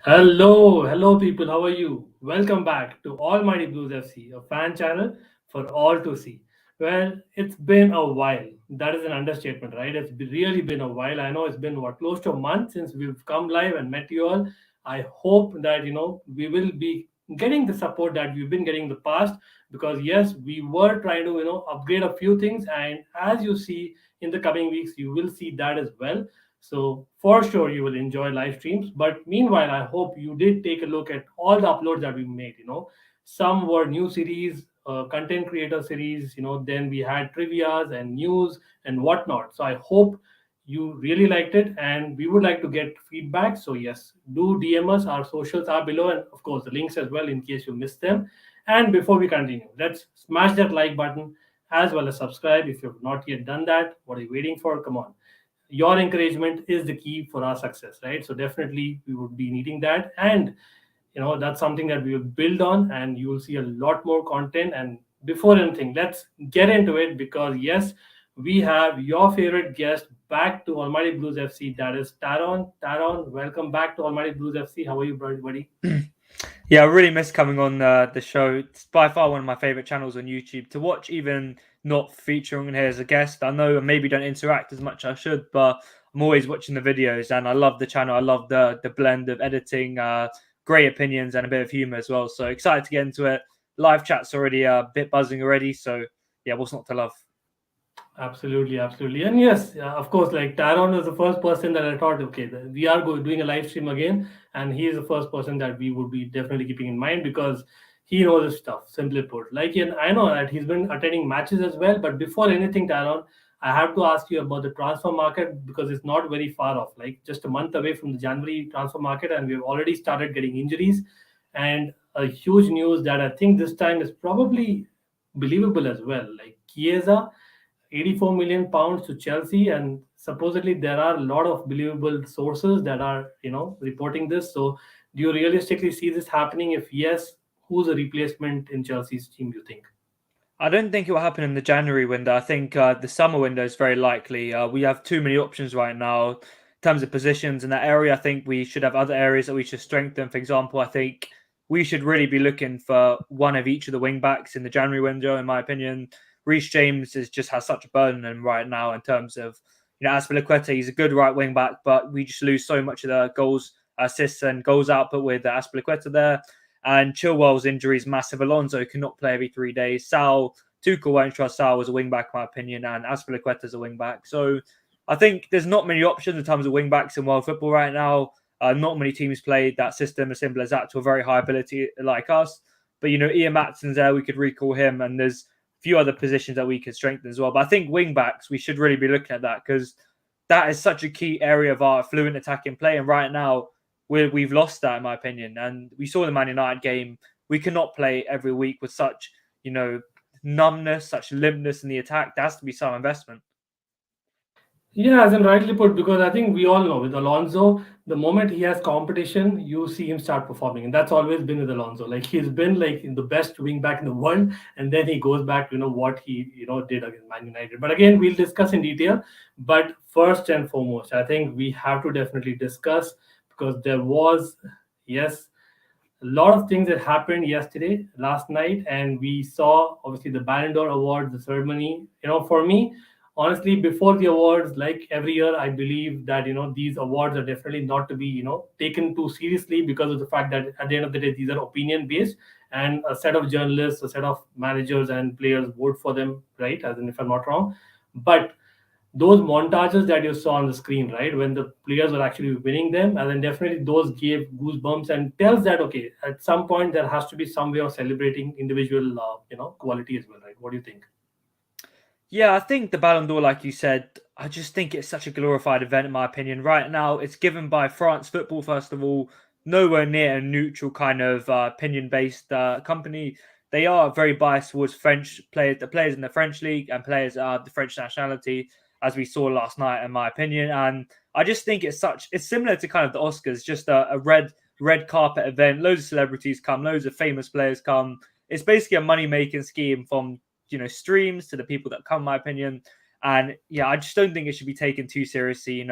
Hello people, how are you? Welcome back to Almighty Blues FC, a fan channel for all to see. Well, it's been a while. That is an understatement, right? Really been a while. I know it's been close to a month since we've come live and met you all. I hope that we will be getting the support that we've been getting in the past because yes, we were trying to upgrade a few things, and as you see in the coming weeks, you will see that as well. So for sure you will enjoy live streams. But meanwhile, I hope you did take a look at all the uploads that we made. Some were new series, content creator series. Then we had trivia's and news and whatnot. So I hope you really liked it, and we would like to get feedback. So yes, do DM us. Our socials are below, and of course the links as well in case you missed them. And before we continue, let's smash that like button as well as subscribe if you've not yet done that. What are you waiting for? Come on, your encouragement is the key for our success, right? So definitely we would be needing that, and that's something that we will build on, and you will see a lot more content. And before anything, let's get into it because yes, we have your favorite guest back to Almighty Blues FC. That is Taron. Welcome back to Almighty Blues FC. How are you, buddy? Yeah, I really miss coming on the show. It's by far one of my favorite channels on YouTube to watch, even not featuring here as a guest. I know I maybe don't interact as much as I should, but I'm always watching the videos and I love the channel. I love the blend of editing, great opinions, and a bit of humor as well. So excited to get into it. Live chat's already a bit buzzing already. So yeah, what's not to love? Absolutely. And yes, of course, like Taron was the first person that I thought, okay, we are doing a live stream again, and he is the first person that we would be definitely keeping in mind because he knows his stuff, simply put. Like, and I know that he's been attending matches as well, but before anything, Taron, I have to ask you about the transfer market because it's not very far off, like just a month away from the January transfer market, and we've already started getting injuries. And a huge news that I think this time is probably believable as well, like Chiesa 84 million pounds to Chelsea, and supposedly there are a lot of believable sources that are reporting this. So do you realistically see this happening? If yes, who's a replacement in Chelsea's team, you think? I don't think it will happen in the January window. I think the summer window is very likely. We have too many options right now in terms of positions in that area. I think we should have other areas that we should strengthen. For example, I think we should really be looking for one of each of the wing backs in the January window. In my opinion, Reece James just has such a burden on him right now in terms of Azpilicueta. He's a good right wing back, but we just lose so much of the goals, assists, and goals output with Azpilicueta there. And Chilwell's injury is massive. Alonso cannot play every 3 days. Tuchel won't trust Sal as a wing back, in my opinion, and Azpilicueta as a wing back. So I think there's not many options in terms of wing backs in world football right now. Not many teams played that system as simple as that to a very high ability like us. But Ian Matson's there, we could recall him, and there's a few other positions that we could strengthen as well. But I think wing backs, we should really be looking at that because that is such a key area of our fluent attacking play. And right now, we've lost that, in my opinion. And we saw the Man United game. We cannot play every week with such, numbness, such limpness in the attack. There has to be some investment. Yeah, as in rightly put, because I think we all know with Alonso, the moment he has competition, you see him start performing. And that's always been with Alonso. Like he's been like in the best wing back in the world, and then he goes back to what he did against Man United. But again, we'll discuss in detail. But first and foremost, I think we have to definitely discuss because there was, yes, a lot of things that happened yesterday, last night, and we saw obviously the Ballon d'Or awards, the ceremony. For me, honestly, before the awards, like every year, I believe that these awards are definitely not to be taken too seriously because of the fact that at the end of the day, these are opinion based, and a set of journalists, a set of managers and players vote for them, right? As in, if I'm not wrong, but those montages that you saw on the screen, right, when the players were actually winning them, and then definitely those gave goosebumps and tells that okay, at some point there has to be some way of celebrating individual, quality as well, right? What do you think? Yeah, I think the Ballon d'Or, like you said, I just think it's such a glorified event, in my opinion. Right now, it's given by France Football, first of all, nowhere near a neutral kind of opinion based company. They are very biased towards French players, the players in the French league and players of the French nationality, as we saw last night, in my opinion. And I just think it's similar to kind of the Oscars, just a red carpet event. Loads of celebrities come, loads of famous players come. It's basically a money making scheme from streams to the people that come, in my opinion. And yeah, I just don't think it should be taken too seriously.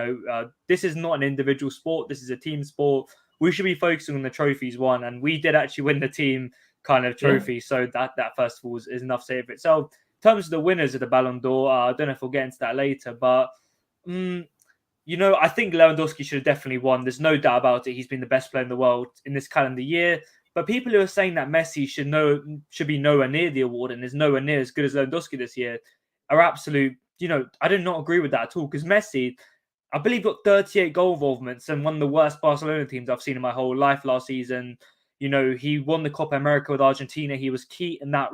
This is not an individual sport. This is a team sport. we should be focusing on the trophies won. And we did actually win the team kind of Yeah. trophy. So that first of all is enough to say for itself. In terms of the winners of the Ballon d'Or, I don't know if we'll get into that later, but I think Lewandowski should have definitely won. There's no doubt about it. He's been the best player in the world in this calendar year. But people who are saying that Messi should be nowhere near the award and is nowhere near as good as Lewandowski this year are absolute. I do not agree with that at all, because Messi, I believe, got 38 goal involvements and one of the worst Barcelona teams I've seen in my whole life last season. He won the Copa America with Argentina. He was key in that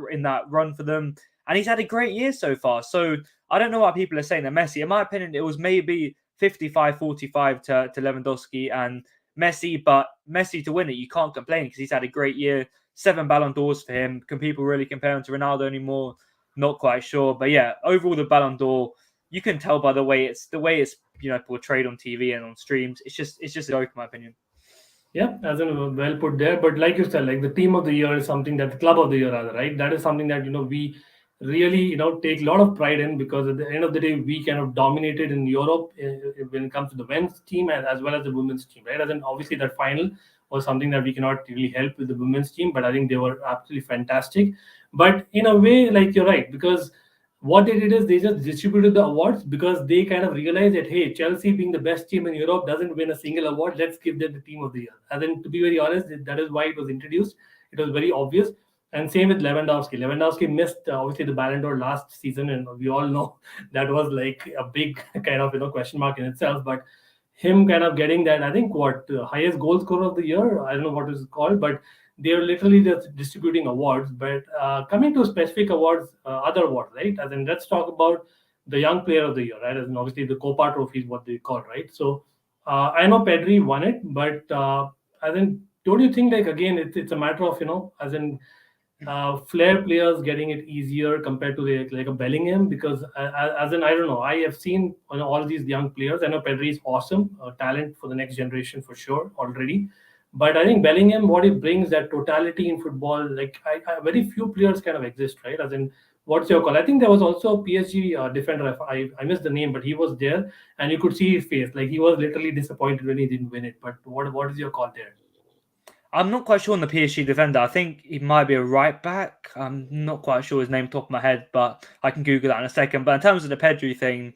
run for them, and he's had a great year so far. So I don't know why people are saying that Messi. In my opinion, it was maybe 55-45 to Lewandowski and Messi, but Messi to win it, you can't complain because he's had a great year. 7 Ballon d'Ors for him. Can people really compare him to Ronaldo anymore? Not quite sure. But yeah, overall the Ballon d'Or, you can tell by the way it's portrayed on TV and on streams. It's just a joke, in my opinion. Yeah, as in well put there. But like you said, like the team of the year is something that the club of the year, rather, right? That is something that we really take a lot of pride in, because at the end of the day, we kind of dominated in Europe when it comes to the men's team as well as the women's team, right? And then obviously that final was something that we cannot really help with the women's team, but I think they were absolutely fantastic. But in a way, like you're right, because what they did is they just distributed the awards because they kind of realized that, hey, Chelsea being the best team in Europe doesn't win a single award. Let's give them the team of the year. And then, to be very honest, that is why it was introduced. It was very obvious. And same with Lewandowski. Lewandowski missed obviously the Ballon d'Or last season, and we all know that was like a big kind of question mark in itself. But him kind of getting that, I think, what highest goal scorer of the year, I don't know what it's called, but they're literally just distributing awards. But coming to specific awards, other awards, right? And then let's talk about the young player of the year, right? And obviously the Copa Trophy is what they call, right? So I know Pedri won it, but as in, don't you think, like, again, it's a matter of as in flair players getting it easier compared to like a Bellingham? Because as in, I don't know, I have seen all these young players. I know Pedri is awesome, talent for the next generation for sure already. But I think Bellingham, what he brings, that totality in football, like very few players kind of exist, right? As in, what's your call? I think there was also a PSG defender. I missed the name, but he was there, and you could see his face. Like, he was literally disappointed when he didn't win it. But what is your call there? I'm not quite sure on the PSG defender. I think he might be a right back. I'm not quite sure his name top of my head, but I can Google that in a second. But in terms of the Pedri thing,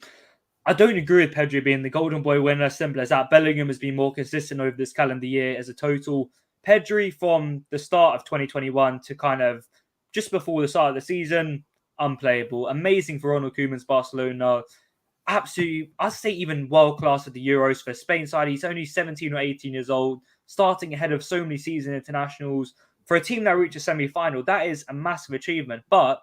I don't agree with Pedri being the Golden Boy winner. Simple as that. Bellingham has been more consistent over this calendar year as a total. Pedri, from the start of 2021 to kind of just before the start of the season, unplayable. Amazing for Ronald Koeman's Barcelona. Absolutely, I'd say even world class at the Euros for Spain side. He's only 17 or 18 years old, starting ahead of so many season internationals for a team that reached a semi-final. That is a massive achievement. But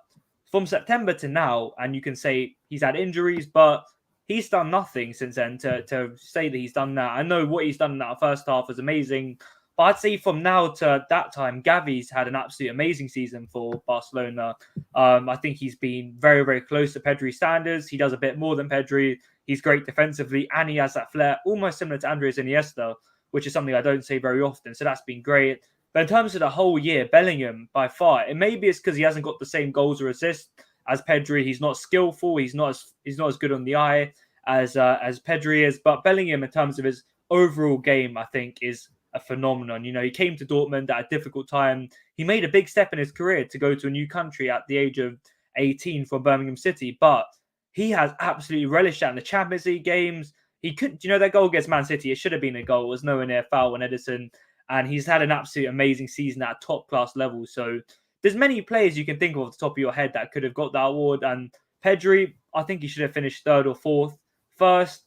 from September to now, and you can say he's had injuries, but he's done nothing since then to say that he's done that. I know what he's done in that first half was amazing, but I'd say from now to that time, Gavi's had an absolute amazing season for Barcelona. I think he's been very, very close to Pedri standards. He does a bit more than Pedri. He's great defensively, and he has that flair, almost similar to Andres Iniesta, which is something I don't say very often. So that's been great. But in terms of the whole year, Bellingham, by far, it maybe it's because he hasn't got the same goals or assists as Pedri. He's not skillful. He's not as good on the eye as Pedri is. But Bellingham, in terms of his overall game, I think is a phenomenon. He came to Dortmund at a difficult time. He made a big step in his career to go to a new country at the age of 18 from Birmingham City, but he has absolutely relished that in the Champions League games. He could, that goal against Man City, it should have been a goal. It was nowhere near foul on Edison, and he's had an absolute amazing season at top class level. So there's many players you can think of off the top of your head that could have got that award, and Pedri, I think he should have finished third or fourth. First,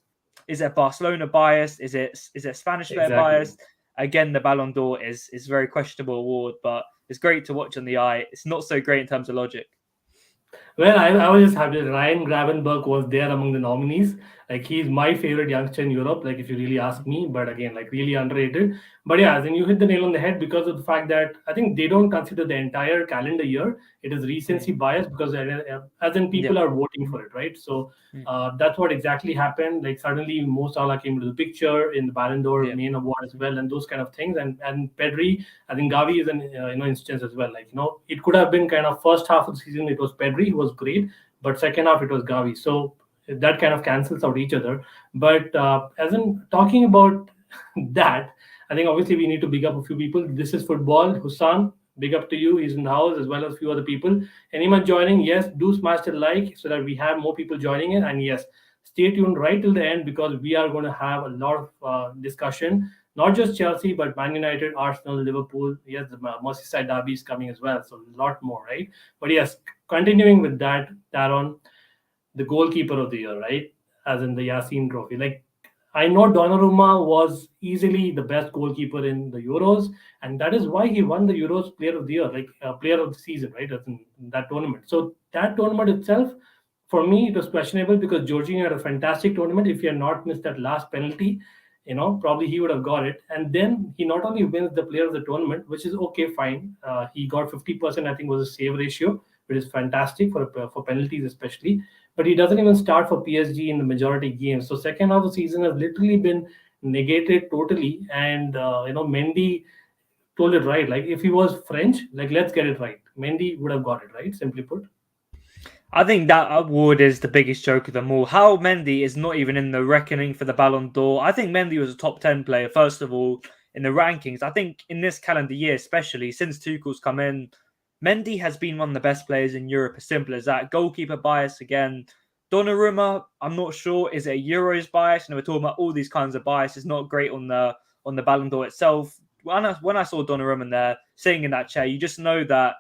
is it Barcelona biased? Is it Spanish player biased? Again, the Ballon d'Or is a very questionable award, but it's great to watch on the eye. It's not so great in terms of logic. Well, I was just happy that Ryan Gravenberch was there among the nominees. Like, he's my favorite youngster in Europe, like, if you really ask me. But again, like, really underrated. But yeah, then you hit the nail on the head, because of the fact that I think they don't consider the entire calendar year. It is recency bias, because as in people are voting for it, right? So that's what exactly happened. Like, suddenly Mo Salah came into the picture in the Ballon d'Or main award as well, and those kind of things. And Pedri, I think Gavi is an instance as well. Like, it could have been kind of first half of the season it was Pedri who was great, but second half it was Gavi. So that kind of cancels out each other. But as in talking about that, I think obviously we need to big up a few people. This is football. Hussan, big up to you. He's in the house as well as a few other people. Anyone joining, yes, do smash the like so that we have more people joining in. And yes, stay tuned right till the end because we are going to have a lot of discussion. Not just Chelsea, but Man United, Arsenal, Liverpool. Yes, the Merseyside derby is coming as well. So a lot more, right? But yes, continuing with that, Taron, the goalkeeper of the year, right? As in the Yasin Trophy. Like I know Donnarumma was easily the best goalkeeper in the Euros, and that is why he won the Euros Player of the Year, like Player of the Season, right? As in that tournament. So that tournament itself, for me, it was questionable because Jorginho had a fantastic tournament. If he had not missed that last penalty, probably he would have got it. And then he not only wins the Player of the tournament, which is okay, fine. He got 50%, I think, was a save ratio, which is fantastic for penalties especially, but he doesn't even start for PSG in the majority games. So second half of the season has literally been negated totally. And Mendy told it right. Like if he was French, like let's get it right. Mendy would have got it right. Simply put. I think that award is the biggest joke of them all. How Mendy is not even in the reckoning for the Ballon d'Or. I think Mendy was a top 10 player, first of all, in the rankings. I think in this calendar year, especially since Tuchel's come in, Mendy has been one of the best players in Europe. As simple as that. Goalkeeper bias again. Donnarumma, I'm not sure. Is it a Euros bias? We're talking about all these kinds of bias. It's not great on the Ballon d'Or itself. When I saw Donnarumma there sitting in that chair, you just know that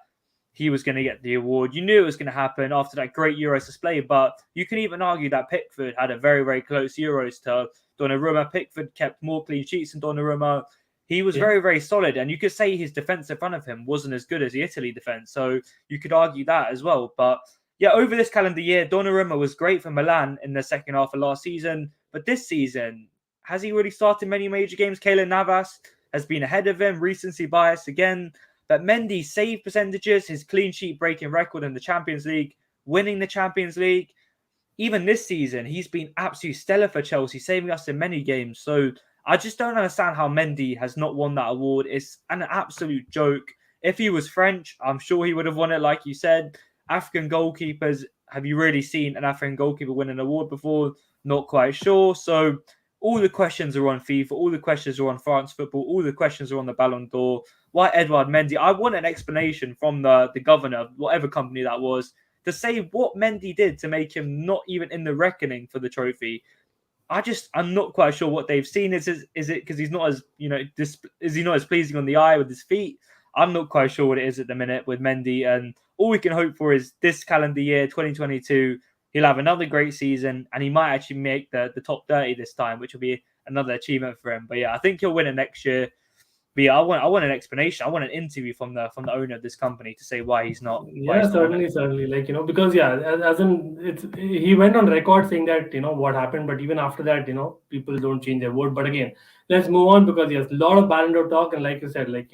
he was going to get the award. You knew it was going to happen after that great Euros display, but you can even argue that Pickford had a very, very close Euros to Donnarumma. Pickford kept more clean sheets than Donnarumma. He was Yeah. very, very solid, and you could say his defence in front of him wasn't as good as the Italy defence, so you could argue that as well. But yeah, over this calendar year, Donnarumma was great for Milan in the second half of last season, but this season, has he really started many major games? Keylor Navas has been ahead of him, recency bias again. But Mendy's save percentages, his clean sheet breaking record in the Champions League, winning the Champions League, even this season, he's been absolutely stellar for Chelsea, saving us in many games. So I just don't understand how Mendy has not won that award. It's an absolute joke. If he was French, I'm sure he would have won it, like you said. African goalkeepers, have you really seen an African goalkeeper win an award before? Not quite sure. So all the questions are on FIFA, all the questions are on France football, all the questions are on the Ballon d'Or. Why Edouard Mendy? I want an explanation from the governor, whatever company that was, to say what Mendy did to make him not even in the reckoning for the trophy. I'm not quite sure what they've seen. Is it because he's not as is he not as pleasing on the eye with his feet? I'm not quite sure what it is at the minute with Mendy, and all we can hope for is this calendar year 2022 he'll have another great season and he might actually make the top 30 this time, which will be another achievement for him. But yeah, I think he'll win it next year. But yeah, I want an explanation. I want an interview from the owner of this company to say why he's not Yeah, on it. certainly. Like, because yeah, as in it's he went on record saying that, what happened, but even after that, people don't change their word. But again, let's move on because yes, a lot of Ballon d'Or talk, and like you said, like,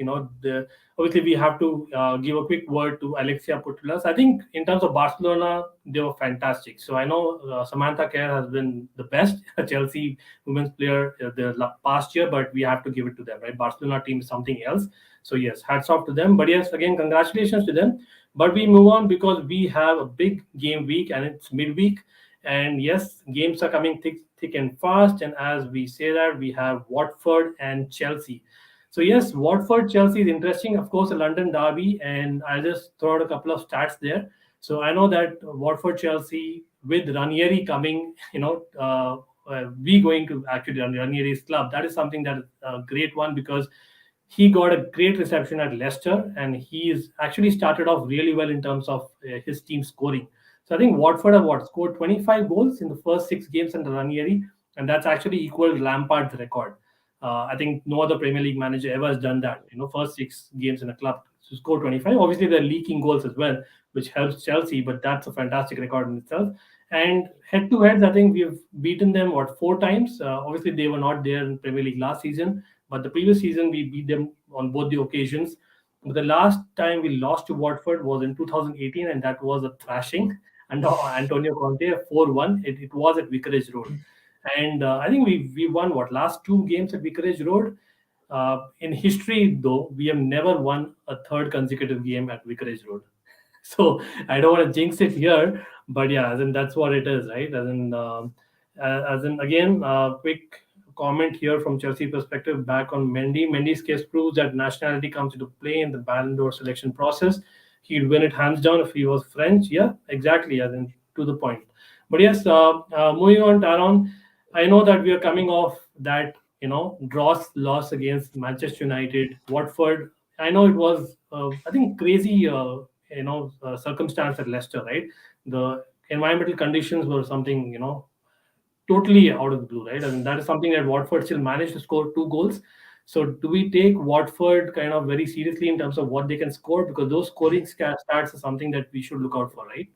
obviously we have to give a quick word to Alexia Putellas. I think in terms of Barcelona, they were fantastic. So I know Samantha Kerr has been the best Chelsea women's player past year, but we have to give it to them, right? Barcelona team is something else. So yes, hats off to them. But yes, again, congratulations to them. But we move on because we have a big game week and it's midweek. And yes, games are coming thick and fast. And as we say that, we have Watford and Chelsea. So yes, Watford Chelsea is interesting. Of course, a London derby, and I'll just throw out a couple of stats there. So I know that Watford Chelsea with Ranieri coming, we going to actually Ranieri's club. That is something that is a great one because he got a great reception at Leicester, and he is actually started off really well in terms of his team scoring. So I think Watford have scored 25 goals in the first 6 games under Ranieri, and that's actually equal to Lampard's record. I think no other Premier League manager ever has done that. First 6 games in a club to score 25. Obviously, they're leaking goals as well, which helps Chelsea, but that's a fantastic record in itself. And head to heads, I think we've beaten them 4 times. Obviously, they were not there in Premier League last season, but the previous season we beat them on both the occasions. But the last time we lost to Watford was in 2018, and that was a thrashing under Antonio Conte, 4-1. It was at Vicarage Road. And I think we won last 2 games at Vicarage Road. In history, though, we have never won a third consecutive game at Vicarage Road. So I don't want to jinx it here, but yeah, as in that's what it is, right? As in again, quick comment here from Chelsea perspective back on Mendy. Mendy's case proves that nationality comes into play in the Ballon d'Or selection process. He'd win it hands down if he was French. Yeah, exactly. As in to the point. But yes, moving on, Taron. I know that we are coming off that draws loss against Manchester United, Watford. I know it was I think crazy circumstance at Leicester, right? The environmental conditions were something totally out of the blue, right? I mean, that is something that Watford still managed to score 2 goals. So, do we take Watford kind of very seriously in terms of what they can score? Because those scoring stats are something that we should look out for, right?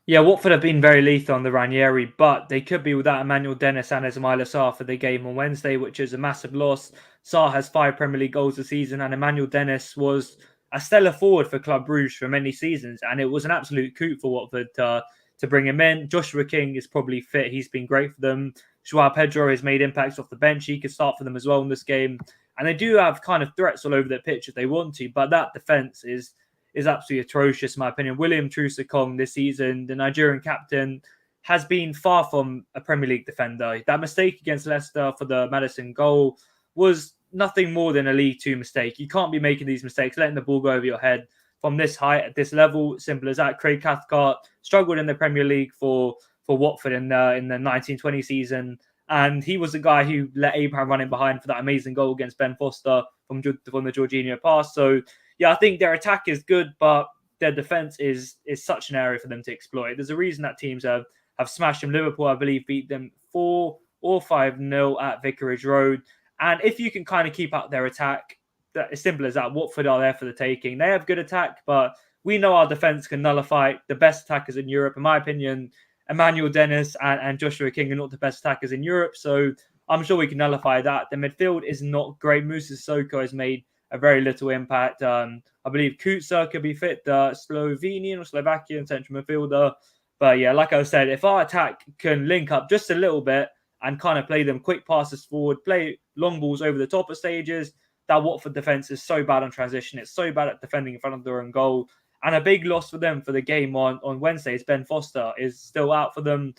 Yeah, Watford have been very lethal on the Ranieri, but they could be without Emmanuel Dennis and Ismaila Sarr for the game on Wednesday, which is a massive loss. Sarr has 5 Premier League goals this season, and Emmanuel Dennis was a stellar forward for Club Brugge for many seasons, and it was an absolute coup for Watford to bring him in. Joshua King is probably fit. He's been great for them. Joao Pedro has made impacts off the bench. He could start for them as well in this game. And they do have kind of threats all over the pitch if they want to, but that defence is absolutely atrocious, in my opinion. William Troost-Ekong this season, the Nigerian captain, has been far from a Premier League defender. That mistake against Leicester for the Maddison goal was nothing more than a League Two mistake. You can't be making these mistakes, letting the ball go over your head from this height at this level. Simple as that. Craig Cathcart struggled in the Premier League for Watford in the 1920 season. And he was the guy who let Abraham run in behind for that amazing goal against Ben Foster from the Jorginho pass. So, yeah, I think their attack is good, but their defense is such an area for them to exploit. There's a reason that teams have smashed them. Liverpool, I believe, beat them 4 or 5-0 at Vicarage Road. And if you can kind of keep out their attack, that as simple as that. Watford are there for the taking. They have good attack, but we know our defense can nullify the best attackers in Europe. In my opinion, Emmanuel Dennis and Joshua King are not the best attackers in Europe, so I'm sure we can nullify that. The midfield is not great. Musa Sissoko has made a very little impact. I believe Kuca could be fit, the Slovenian or Slovakian central midfielder. But yeah, like I said, if our attack can link up just a little bit and kind of play them quick passes forward, play long balls over the top of stages, that Watford defence is so bad on transition. It's so bad at defending in front of their own goal. And a big loss for them for the game on Wednesday is Ben Foster is still out for them.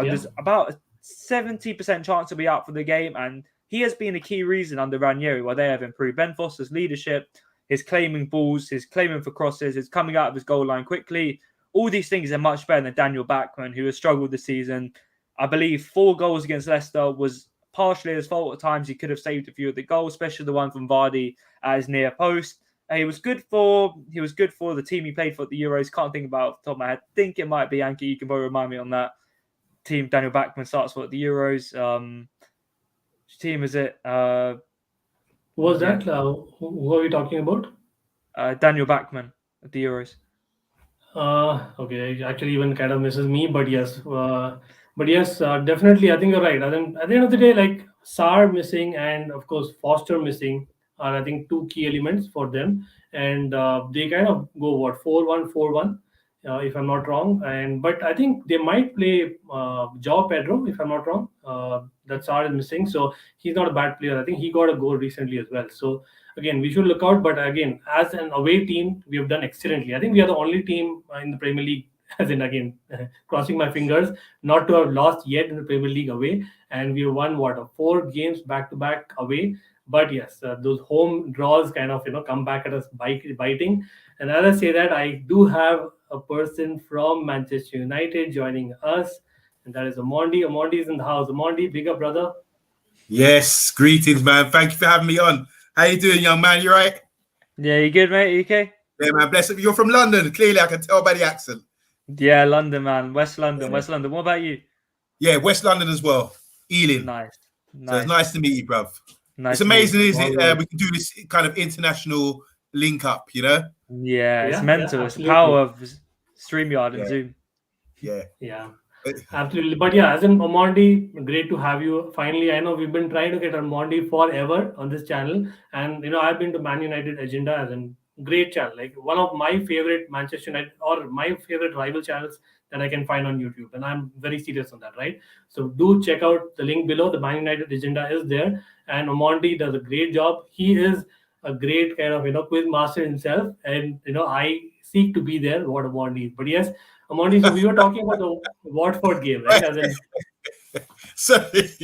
There's about a 70% chance to be out for the game. And he has been a key reason under Ranieri why they have improved. Ben Foster's leadership, his claiming balls, his claiming for crosses, his coming out of his goal line quickly. All these things are much better than Daniel Bachmann, who has struggled this season. I believe 4 goals against Leicester was partially his fault. At times he could have saved a few of the goals, especially the one from Vardy at his near post. He was good for the team he played for at the Euros. Can't think about it off the top of my head. Think it might be Ankit. You can probably remind me on that team. Daniel Bachmann starts for at the Euros. Which team is it? Who was that? Who are we talking about? Daniel Bachmann at the Euros. Okay, actually, even kind of misses me, but yes, definitely. I think you're right. I think at the end of the day, like Sar missing and of course Foster missing are I think 2 key elements for them, and they kind of go what 4-1, 4-1, if I'm not wrong. And but I think they might play Joao Pedro if I'm not wrong. That Sar is missing, so he's not a bad player. I think he got a goal recently as well. So again, we should look out. But again, as an away team, we have done excellently. I think we are the only team in the Premier League, as in again, crossing my fingers, not to have lost yet in the Premier League away. And we won 4 games back to back away. But yes, those home draws kind of come back at us biting. And as I say that, I do have a person from Manchester United joining us, and that is Amondi. Amondi is in the house. Amondi, big up, brother. Yes, greetings, man. Thank you for having me on. How you doing, young man? You right? Yeah, you good, mate? You okay? Yeah, man. Bless you. You're from London. Clearly, I can tell by the accent. Yeah, London, man. West London. West London. What about you? Yeah, West London as well. Ealing. Nice. So it's nice to meet you, bruv. Nice it's amazing, to is it? We can do this kind of international link up, Yeah, it's mental. It's the power of StreamYard and Zoom. Yeah. Absolutely. But yeah, as in Amondi, great to have you. Finally, I know we've been trying to get Amondi forever on this channel. And, I've been to Man United Agenda as a great channel. Like one of my favorite Manchester United or my favorite rival channels that I can find on YouTube. And I'm very serious on that, right? So do check out the link below. The Man United Agenda is there. And Amondi does a great job. He is a great kind of, quiz master himself. And, I seek to be there, what Amondi is. But yes, Amondi, so we were talking about the Watford game, right? As in, So it's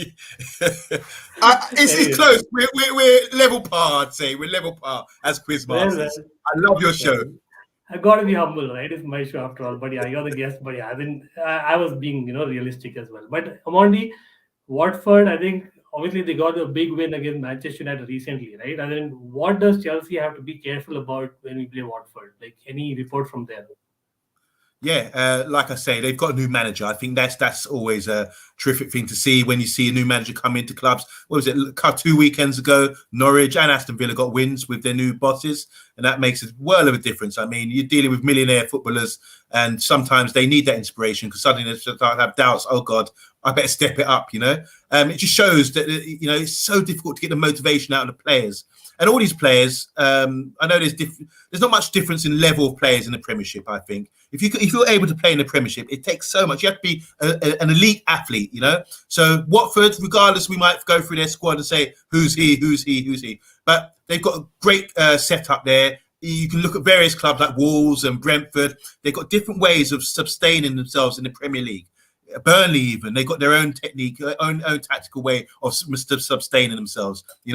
Anyways, close. We're level par, I'd say. We're level par as quiz well, masters. I love your show. well, I got to be humble, right? It's my show after all. But yeah, you're the guest. But yeah, I was being, realistic as well. But Amondi, Watford, I think obviously they got a big win against Manchester United recently, right? And then what does Chelsea have to be careful about when we play Watford? Like any report from there? Yeah, like I say, they've got a new manager. I think that's always a terrific thing to see when you see a new manager come into clubs. What was it? 2 weekends ago, Norwich and Aston Villa got wins with their new bosses, and that makes a world of a difference. I mean, you're dealing with millionaire footballers, and sometimes they need that inspiration because suddenly they start to have doubts. Oh God, I better step it up. It just shows that it's so difficult to get the motivation out of the players. And all these players, I know there's not much difference in level of players in the Premiership. I think if you're able to play in the Premiership, it takes so much. You have to be an elite athlete, So Watford, regardless, we might go through their squad and say who's he, but they've got a great setup there. You can look at various clubs like Wolves and Brentford. They've got different ways of sustaining themselves in the Premier League. Burnley, even they've got their own technique, own tactical way of sustaining themselves, And you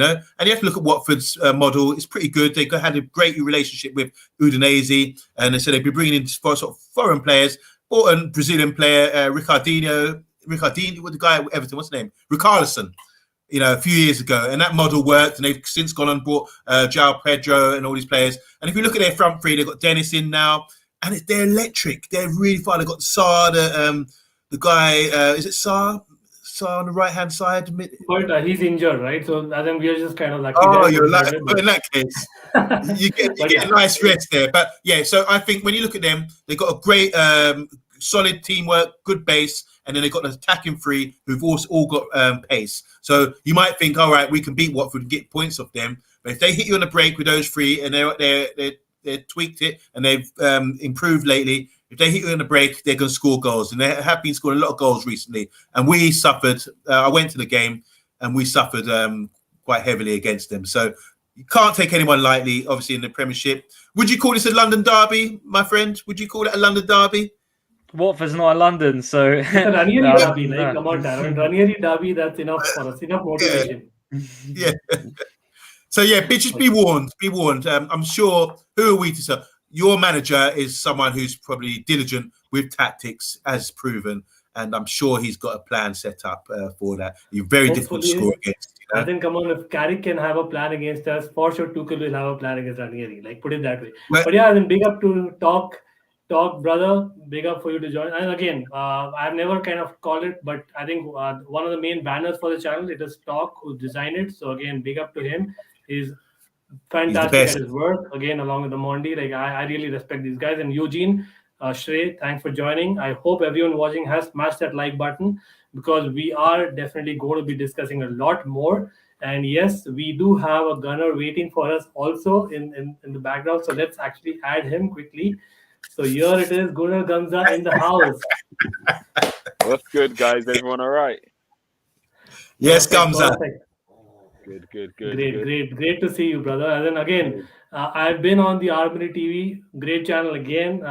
have to look at Watford's model; it's pretty good. They had a great relationship with Udinese, and they said they'd be bringing in sort of foreign players. Bought a Brazilian player, Ricardinho, what the guy at Everton, what's his name, Richarlison. A few years ago, and that model worked, and they've since gone and bought João Pedro and all these players. And if you look at their front three, they've got Dennis in now, and they're electric. They're really fun. They've got Sarr, the guy, is it Sarr? Sarr on the right-hand side? But he's injured, right? So I think we are just kind of lucky. Oh, there. you're lucky. But in that case, you get a nice rest there. But yeah, so I think when you look at them, they've got a great, solid teamwork, good base, and then they've got an attacking three who've also all got pace. So you might think, all right, we can beat Watford and get points off them. But if they hit you on a break with those three and they're tweaked it and they've improved lately, if they hit you on a break, they're going to score goals. And they have been scoring a lot of goals recently. And we suffered. I went to the game and we suffered quite heavily against them. So you can't take anyone lightly, obviously, in the Premiership. Would you call this a London derby, my friend? Would you call it a London derby? Watford's not London, so it's a Ranieri derby. Like, come on, Darren. Ranieri derby, that's enough for us. Enough motivation. Yeah. So yeah, just be warned. Be warned. I'm sure. Who are we to say? Your manager is someone who's probably diligent with tactics, as proven, and I'm sure he's got a plan set up for that. You're very difficult to score against. I think, come on, if Carrick can have a plan against us, for sure Tuchel will have a plan against Ranieri. Like, put it that way. But yeah, then big up to Talk, brother. Big up for you to join. And again, I've never kind of called it, but I think one of the main banners for the channel, it is Talk who designed it. So again, big up to him. He's fantastic at his work. Again, along with the Mondi, like I really respect these guys. And Eugene, Shrey, thanks for joining. I hope everyone watching has smashed that like button because we are definitely going to be discussing a lot more. And yes, we do have a gunner waiting for us also in the background. So let's actually add him quickly. So here it is, Gunnar Gamza in the house. What's good, guys? Everyone all right? Yes, Gamza. Good. Great to see you, brother. And then again, I've been on the RCBian TV, great channel again.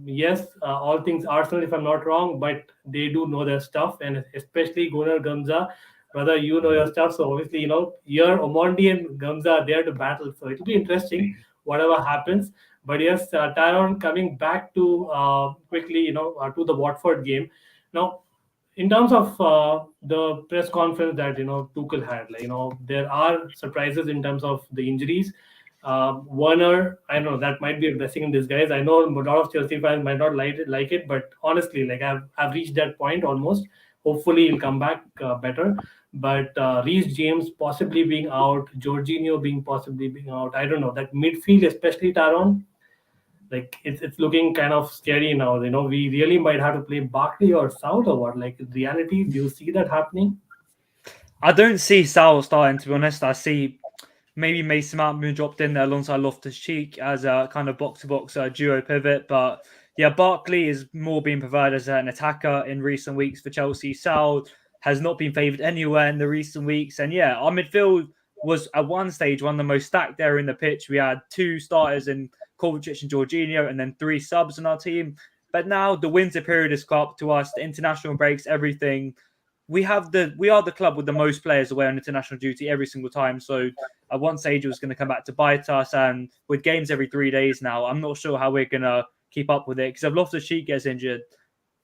Yes, all things Arsenal, if I'm not wrong, but they do know their stuff, and especially Gunnar Gamza, brother, you know your stuff. So obviously, here Omondi and Gamza are there to battle. So it'll be interesting, whatever happens. But yes, Tyrone, coming back to quickly, to the Watford game. Now, in terms of the press conference that Tuchel had, there are surprises in terms of the injuries. Werner, I know that might be a blessing in disguise. I know a lot of Chelsea fans might not like it, but honestly, like I've reached that point almost. Hopefully, he'll come back better. But Reece James possibly being out, Jorginho possibly being out. I don't know that midfield, especially Tyrone. Like it's looking kind of scary now. We really might have to play Barkley or South or what. Like in reality, do you see that happening? I don't see South starting, to be honest. I see maybe Mason Mount being dropped in there alongside Loftus-Cheek as a kind of box-to-box duo pivot. But yeah, Barkley is more being provided as an attacker in recent weeks for Chelsea. South has not been favoured anywhere in the recent weeks. And yeah, our midfield was at one stage one of the most stacked there in the pitch. We had two starters in Kovacic and Jorginho, and then three subs in our team. But now the winter period has come up to us. The international breaks, everything. we are the club with the most players away on international duty every single time. So at one stage it was going to come back to bite us, and with games every 3 days now, I'm not sure how we're going to keep up with it, because if Loftus-Cheek gets injured,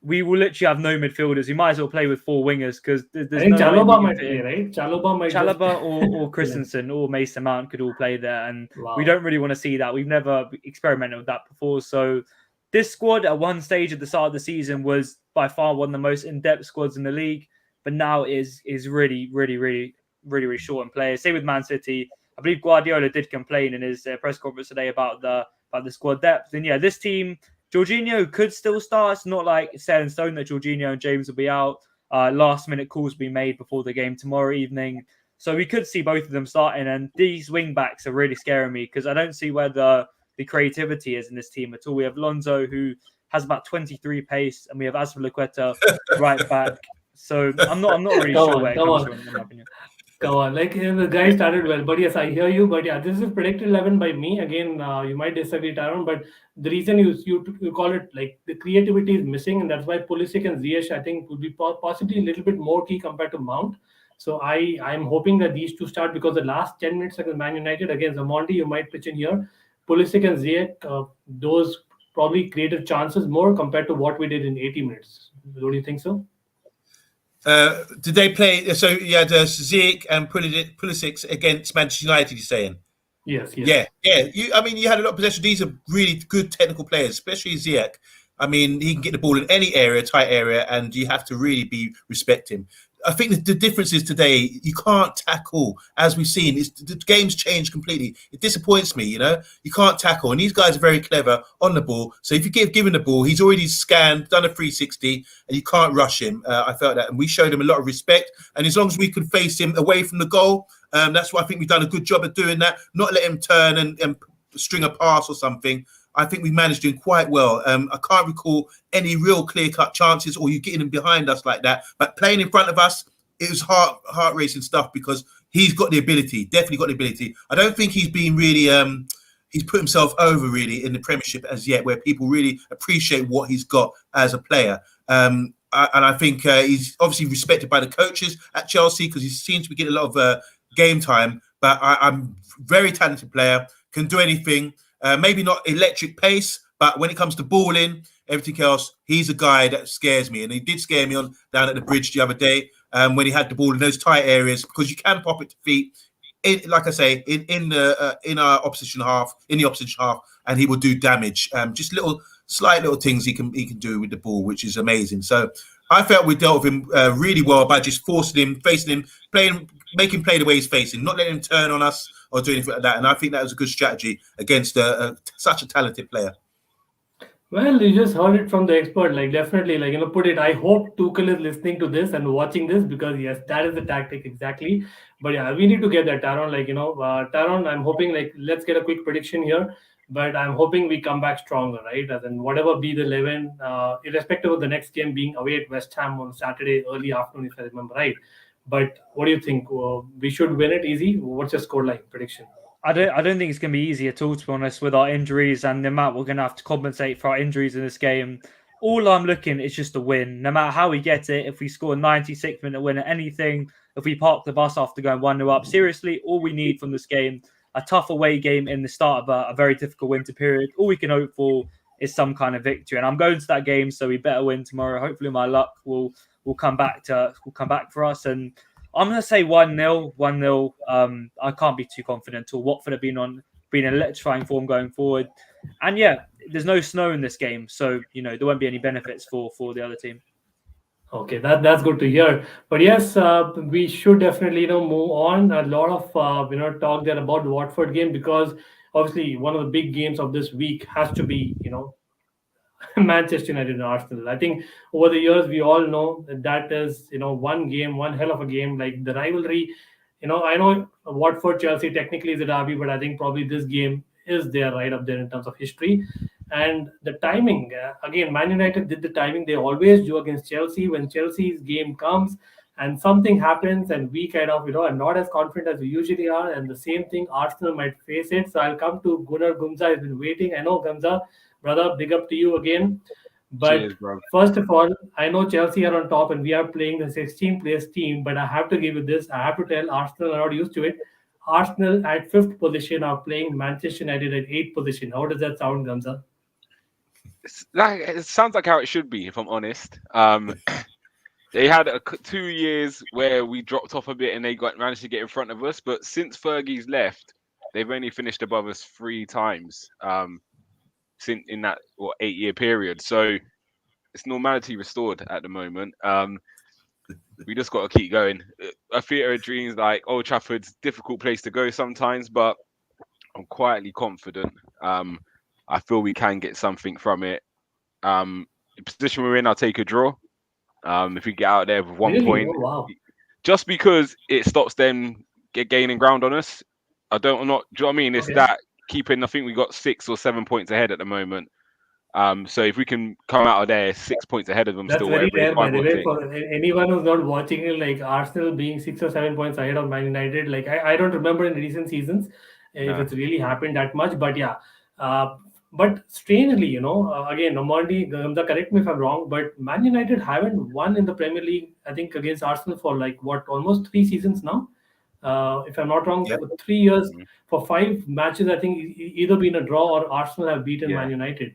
we will literally have no midfielders. We might as well play with 4 wingers, because I there's think no way we Chalobah can might fit play, in. right? Chalobah might Chalobah or Yeah. Christensen or Mason Mount could all play there, and Wow. we don't really want to see that. We've never experimented with that before. So this squad at one stage at the start of the season was by far one of the most in-depth squads in the league, but now is really short in players. Same with Man City. I believe Guardiola did complain in his press conference today about the squad depth. And yeah, this team, Jorginho could still start. It's not like set in stone that Jorginho and James will be out. Last minute calls will be made before the game tomorrow evening. So we could see both of them starting. And these wing backs are really scaring me, because I don't see where the creativity is in this team at all. We have Lonzo, who has about 23 pace, and we have Azpilicueta right back. So I'm not really sure where it comes from, in my opinion. Come on, like the guy started well, but yes, I hear you. But yeah, this is predicted 11 by me. Again, you might disagree, Taron, but the reason you call it like the creativity is missing, and that's why Pulisic and Ziyech I think would be possibly a little bit more key compared to Mount. So I'm hoping that these two start, because the last 10 minutes against Man United, against Zamonti, you might pitch in here. Pulisic and Ziyech, those probably created chances more compared to what we did in 80 minutes. Don't you think so? Did they play? So you had Ziyech and Pulisic against Manchester United, you're saying? Yes. Yeah. You had a lot of possession. These are really good technical players, especially Ziyech. I mean, he can get the ball in any area, tight area, and you have to really respect him. I think the difference is today, you can't tackle, as we've seen. The game's changed completely. It disappoints me, You can't tackle. And these guys are very clever on the ball. So if you give him the ball, he's already scanned, done a 360, and you can't rush him. I felt that. And we showed him a lot of respect. And as long as we could face him away from the goal, that's why I think we've done a good job at doing that. Not let him turn and string a pass or something. I think we managed doing quite well. I can't recall any real clear-cut chances or you getting him behind us like that. But playing in front of us, it was heart-racing stuff, because he's got the ability, definitely got the ability. I don't think he's been really, he's put himself over really in the Premiership as yet, where people really appreciate what he's got as a player. And I think he's obviously respected by the coaches at Chelsea, because he seems to be getting a lot of game time. But I'm very talented player, can do anything. Maybe not electric pace, but when it comes to balling, everything else, he's a guy that scares me. And he did scare me down at the bridge the other day when he had the ball in those tight areas, because you can pop it to feet. Like I say, in our opposition half, and he will do damage. Just slight little things he can do with the ball, which is amazing. So I felt we dealt with him really well by just forcing him, facing him, making him play the way he's facing, not letting him turn on us or do anything like that. And I think that was a good strategy against such a talented player. Well, you just heard it from the expert. Like, definitely, put it. I hope Tuchel is listening to this and watching this, because yes, that is the tactic exactly. But yeah, we need to get that, Taron. Taron, I'm hoping, let's get a quick prediction here. But I'm hoping we come back stronger, right? As in whatever be the 11, irrespective of the next game being away at West Ham on Saturday early afternoon, if I remember right. But what do you think? We should win it easy? What's your scoreline prediction? I don't think it's going to be easy at all, to be honest, with our injuries and the amount we're going to have to compensate for our injuries in this game. All I'm looking is just a win. No matter how we get it, if we score a 96-minute win at anything, if we park the bus after going 1-0 up, seriously, all we need from this game, a tough away game in the start of a very difficult winter period, all we can hope for is some kind of victory. And I'm going to that game, so we better win tomorrow. Hopefully my luck will come back for us. And I'm going to say 1-0. 1-0. I can't be too confident at all. Watford have been in electrifying form going forward. And yeah, there's no snow in this game, so there won't be any benefits for the other team. Okay, that's good to hear. But yes, we should definitely move on. A lot of talk there about the Watford game, because obviously one of the big games of this week has to be Manchester United and Arsenal. I think over the years we all know that is one game, one hell of a game. Like the rivalry, I know Watford Chelsea technically is a derby, but I think probably this game is there right up there in terms of history. And the timing, again, Man United did the timing they always do against Chelsea. When Chelsea's game comes and something happens and we kind of are not as confident as we usually are, and the same thing Arsenal might face it. So I'll come to Gunnar Gumza. Has been waiting. I know, Gumza, brother, big up to you again. But Cheers, bro. first of all, I know Chelsea are on top and we are playing the 16th place team, but I have to give you this. I have to tell Arsenal are not used to it. Arsenal at 5th position are playing Manchester United at 8th position. How does that sound, Gamza? It sounds like how it should be, if I'm honest. They had 2 years where we dropped off a bit and they managed to get in front of us. But since Fergie's left, they've only finished above us 3 times since in that 8-year period. So it's normality restored at the moment. We just got to keep going. A theatre of dreams, like Old Trafford's difficult place to go sometimes, but I'm quietly confident. I feel we can get something from it. The position we're in, I'll take a draw. If we get out there with 1 Really? point, Oh, wow. just because it stops them gaining ground on us. Do you know what I mean? It's Okay. that keeping. I think we got 6 or 7 points ahead at the moment. So if we can come out of there 6 points ahead of them, That's still very whatever it is, rare, by 5 the or way, 6. for anyone who's not watching it. Like Arsenal being 6 or 7 points ahead of Man United. Like I don't remember in recent seasons if No. it's really happened that much. But yeah, but strangely, again, Amondi, Gamza, correct me if I'm wrong, but Man United haven't won in the Premier League, I think, against Arsenal for like almost 3 seasons now. If I'm not wrong, Yep. for 3 years, Mhm. for 5 matches, I think either been a draw or Arsenal have beaten Yeah. Man United.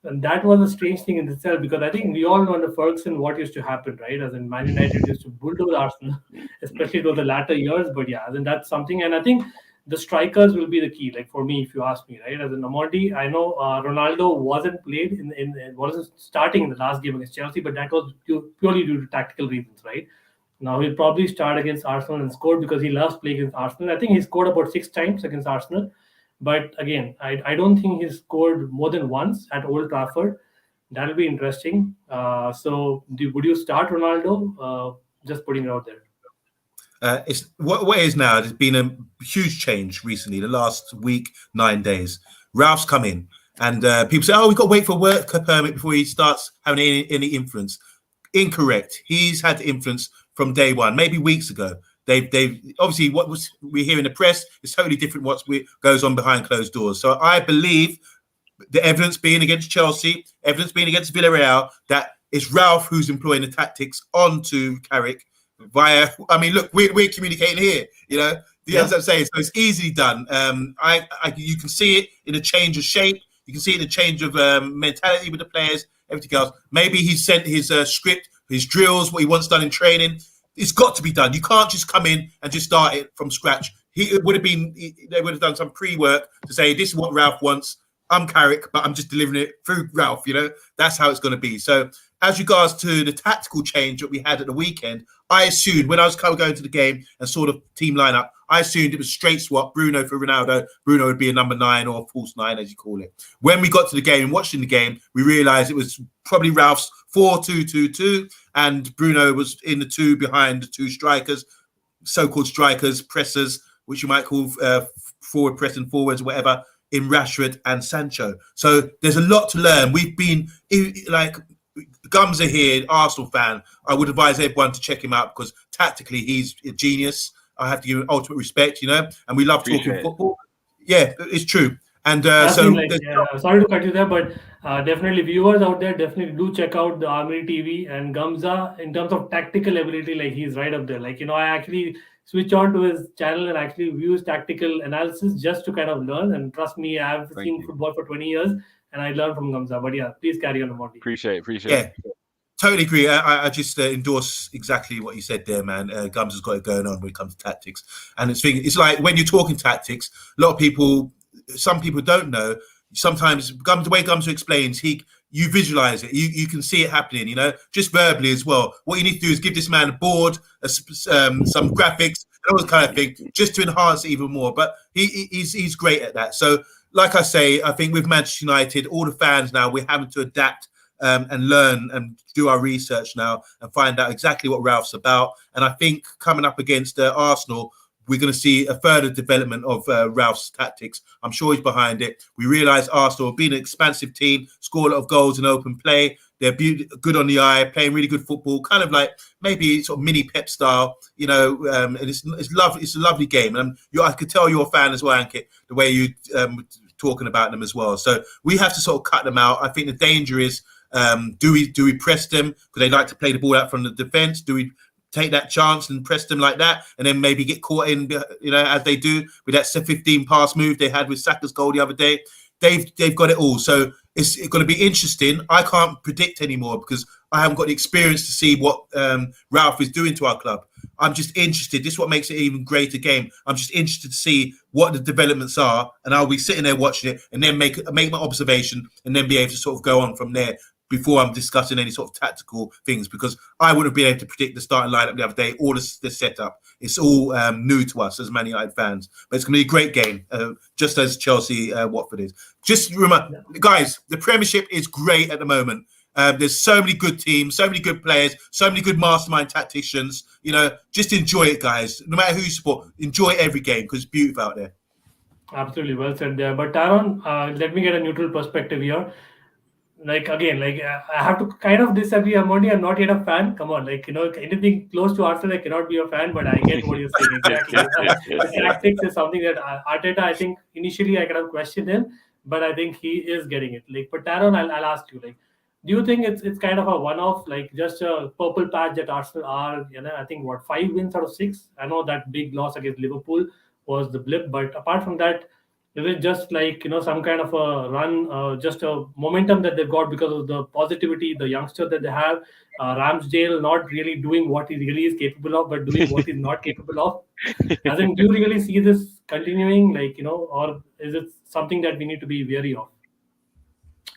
And that was a strange thing in itself, because I think we all know under Ferguson what used to happen, right? As in Man United used to bulldoze Arsenal, especially to the latter years. But yeah, then that's something. And I think the strikers will be the key. Like for me, if you ask me, right? As in Amondi, I know Ronaldo wasn't played wasn't starting in the last game against Chelsea, but that was purely due to tactical reasons, right? Now he'll probably start against Arsenal and score because he loves playing against Arsenal. I think he scored about 6 times against Arsenal. But again, I don't think he's scored more than once at Old Trafford. That'll be interesting. Would you start Ronaldo? Just putting it out there. It's what it is now. There's been a huge change recently. The last week, 9 days, Ralph's come in, and people say, "Oh, we've got to wait for work permit before he starts having any influence." Incorrect. He's had influence from day one, maybe weeks ago. They've obviously what we hear in the press is totally different. What goes on behind closed doors. So I believe the evidence being against Chelsea, evidence being against Villarreal, that it's Ralph who's employing the tactics onto Carrick via. I mean, look, we're communicating here. You know, you know what I'm saying. So it's easily done. You can see it in a change of shape. You can see it in a change of mentality with the players. Everything else. Maybe he sent his script, his drills, what he wants done in training. It's got to be done. You can't just come in and just start it from scratch. They would have done some pre-work to say, this is what Ralph wants. I'm Carrick, but I'm just delivering it through Ralph. You know, that's how it's going to be. So as regards to the tactical change that we had at the weekend, I assumed when I was going to the game and saw the team lineup, I assumed it was straight swap, Bruno for Ronaldo. Bruno would be a number 9 or false 9, as you call it. When we got to the game and watching the game, we realised it was probably Ralph's 4-2-2-2, and Bruno was in the 2 behind the 2 strikers, so-called strikers, pressers, which you might call forward pressing forwards, whatever, in Rashford and Sancho. So there's a lot to learn. We've been like Gums are here, Arsenal fan. I would advise everyone to check him out because tactically he's a genius. I have to give him ultimate respect, you know, and we love talking football. Yeah, it's true. And sorry to cut you there, but definitely viewers out there definitely do check out the Army TV and Gamza in terms of tactical ability. Like he's right up there. Like, you know, I actually switch on to his channel and actually view his tactical analysis just to kind of learn. And trust me, I've seen football for 20 years and I learned from Gamza. But yeah, please carry on, Amondi. Appreciate it. Totally agree. I just endorse exactly what you said there, man. Gums has got it going on when it comes to tactics. And it's like when you're talking tactics, some people don't know. Sometimes the way Gums explains, you visualize it. You can see it happening, you know, just verbally as well. What you need to do is give this man a board, some graphics, and all that kind of thing, just to enhance it even more. But he's great at that. So, like I say, I think with Manchester United, all the fans now, we're having to adapt and learn and do our research now and find out exactly what Ralph's about. And I think coming up against Arsenal, we're going to see a further development of Ralph's tactics. I'm sure he's behind it. We realise Arsenal being an expansive team, score a lot of goals in open play. They're good on the eye, playing really good football, kind of like maybe sort of mini Pep style, you know. And it's lovely. It's a lovely game, and I could tell you're a fan as well, Ankit, the way you talking about them as well. So we have to sort of cut them out. I think the danger is Do we press them because they like to play the ball out from the defence? Do we take that chance and press them like that, and then maybe get caught in, as they do with that 15 pass move they had with Saka's goal the other day? They've got it all. So it's going to be interesting. I can't predict anymore because I haven't got the experience to see what Ralf is doing to our club. I'm just interested. This is what makes it an even greater game. I'm just interested to see what the developments are, and I'll be sitting there watching it and then make my observation and then be able to sort of go on from there before I'm discussing any sort of tactical things, because I wouldn't have been able to predict the starting lineup the other day or the setup. It's all new to us as Man United fans. But it's going to be a great game, just as Chelsea Watford is. Just remember, guys, the Premiership is great at the moment. There's so many good teams, so many good players, so many good mastermind tacticians. Just enjoy it, guys. No matter who you support, enjoy every game because it's beautiful out there. Absolutely, well said there. But Taron, let me get a neutral perspective here. I have to kind of disagree. I'm not yet a fan. Come on, anything close to Arsenal, I cannot be a fan. But I get what you're saying exactly. The tactics is something that Arteta, I think initially I kind of questioned him, but I think he is getting it. But Taron, I'll ask you, do you think it's kind of a one-off, just a purple patch that Arsenal are? I think 5 wins out of 6. I know that big loss against Liverpool was the blip, but apart from that, is it just some kind of a run, just a momentum that they've got because of the positivity, the youngster that they have, Ramsdale not really doing what he really is capable of, but doing what he's not capable of? I think, do you really see this continuing, or is it something that we need to be wary of?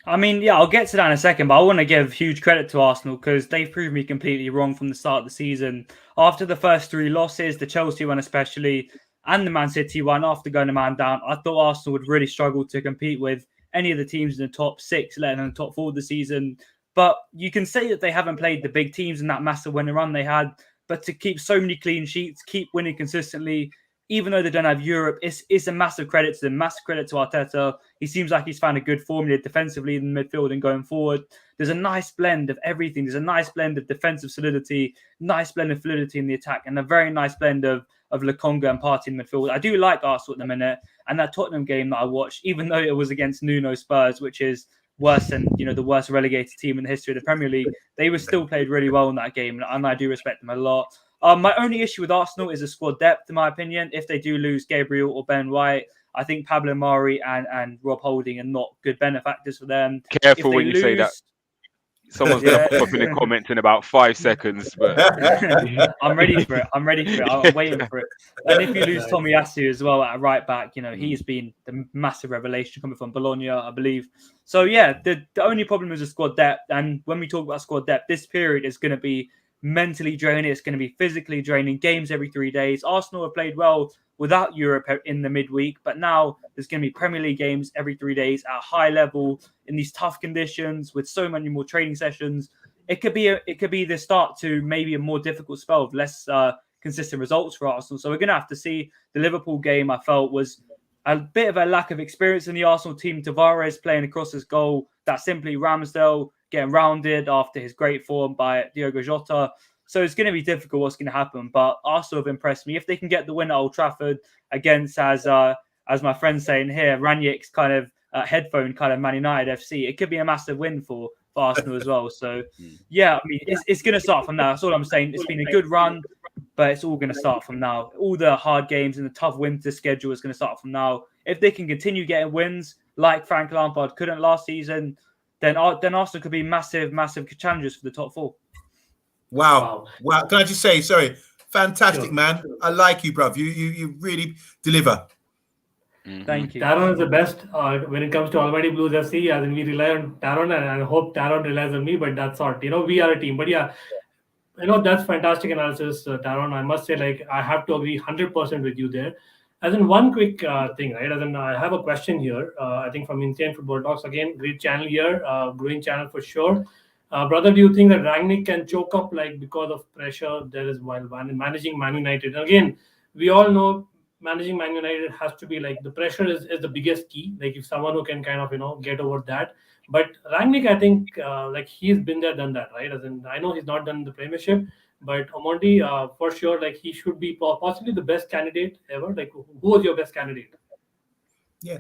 I mean, yeah, I'll get to that in a second, but I want to give huge credit to Arsenal because they've proved me completely wrong from the start of the season. After the first 3 losses, the Chelsea one especially, and the Man City one, after going a man down, I thought Arsenal would really struggle to compete with any of the teams in the top 6, let alone the top 4 of the season. But you can say that they haven't played the big teams in that massive winning run they had, but to keep so many clean sheets, keep winning consistently, even though they don't have Europe, it's a massive credit to them, massive credit to Arteta. He seems like he's found a good formula defensively in the midfield and going forward. There's a nice blend of everything. There's a nice blend of defensive solidity, nice blend of fluidity in the attack, and a very nice blend of Lokonga and Partey in midfield. I do like Arsenal at the minute, and that Tottenham game that I watched, even though it was against Nuno Spurs, which is worse than the worst relegated team in the history of the Premier League, they were still played really well in that game, and I do respect them a lot. My only issue with Arsenal is the squad depth, in my opinion. If they do lose Gabriel or Ben White, I think Pablo Mari and Rob Holding are not good benefactors for them. Careful when you say that. Someone's going to pop up in the comments in about 5 seconds. But I'm ready for it. I'm waiting for it. And if you lose Tomiyasu as well at right back, he's been the massive revelation coming from Bologna, I believe. So, yeah, the only problem is the squad depth. And when we talk about squad depth, this period is going to be mentally draining. It's going to be physically draining. Games every 3 days. Arsenal have played well without Europe in the midweek, but now there's going to be Premier League games every 3 days at a high level in these tough conditions with so many more training sessions. It could be the start to maybe a more difficult spell of less consistent results for Arsenal. So we're going to have to see. The Liverpool game, I felt, was a bit of a lack of experience in the Arsenal team. Tavares playing across his goal. That simply Ramsdale getting rounded after his great form by Diogo Jota. So it's going to be difficult what's going to happen. But Arsenal have impressed me. If they can get the win at Old Trafford against, as my friend's saying here, Rangnick's kind of headphone kind of Man United FC, it could be a massive win for Arsenal as well. So, yeah, I mean, it's going to start from now. That's all I'm saying. It's been a good run, but it's all going to start from now. All the hard games and the tough winter schedule is going to start from now. If they can continue getting wins like Frank Lampard couldn't last season, then Arsenal could be massive challengers for the top 4. Wow. Can I just say, sorry, fantastic, man. I like you, bruv. You really deliver. Thank you. Taron is the best when it comes to Almighty Blues FC. As in, we rely on Taron, and I hope Taron relies on me. But that's all. We are a team. But yeah, that's fantastic analysis, Taron. I must say, I have to agree 100% with you there. As in, one quick thing, right? As in, I have a question here. I think from Insane Football Talks again, great channel here, growing channel for sure. Brother, do you think that Rangnick can choke up because of pressure there is while managing Man United? And again, we all know managing Man United has to be the pressure is the biggest key. If someone who can kind of get over that. But Rangnick, I think he's been there, done that, right? As in, I know he's not done the Premiership, but Omondi, for sure, he should be possibly the best candidate ever. Who was your best candidate? Yeah,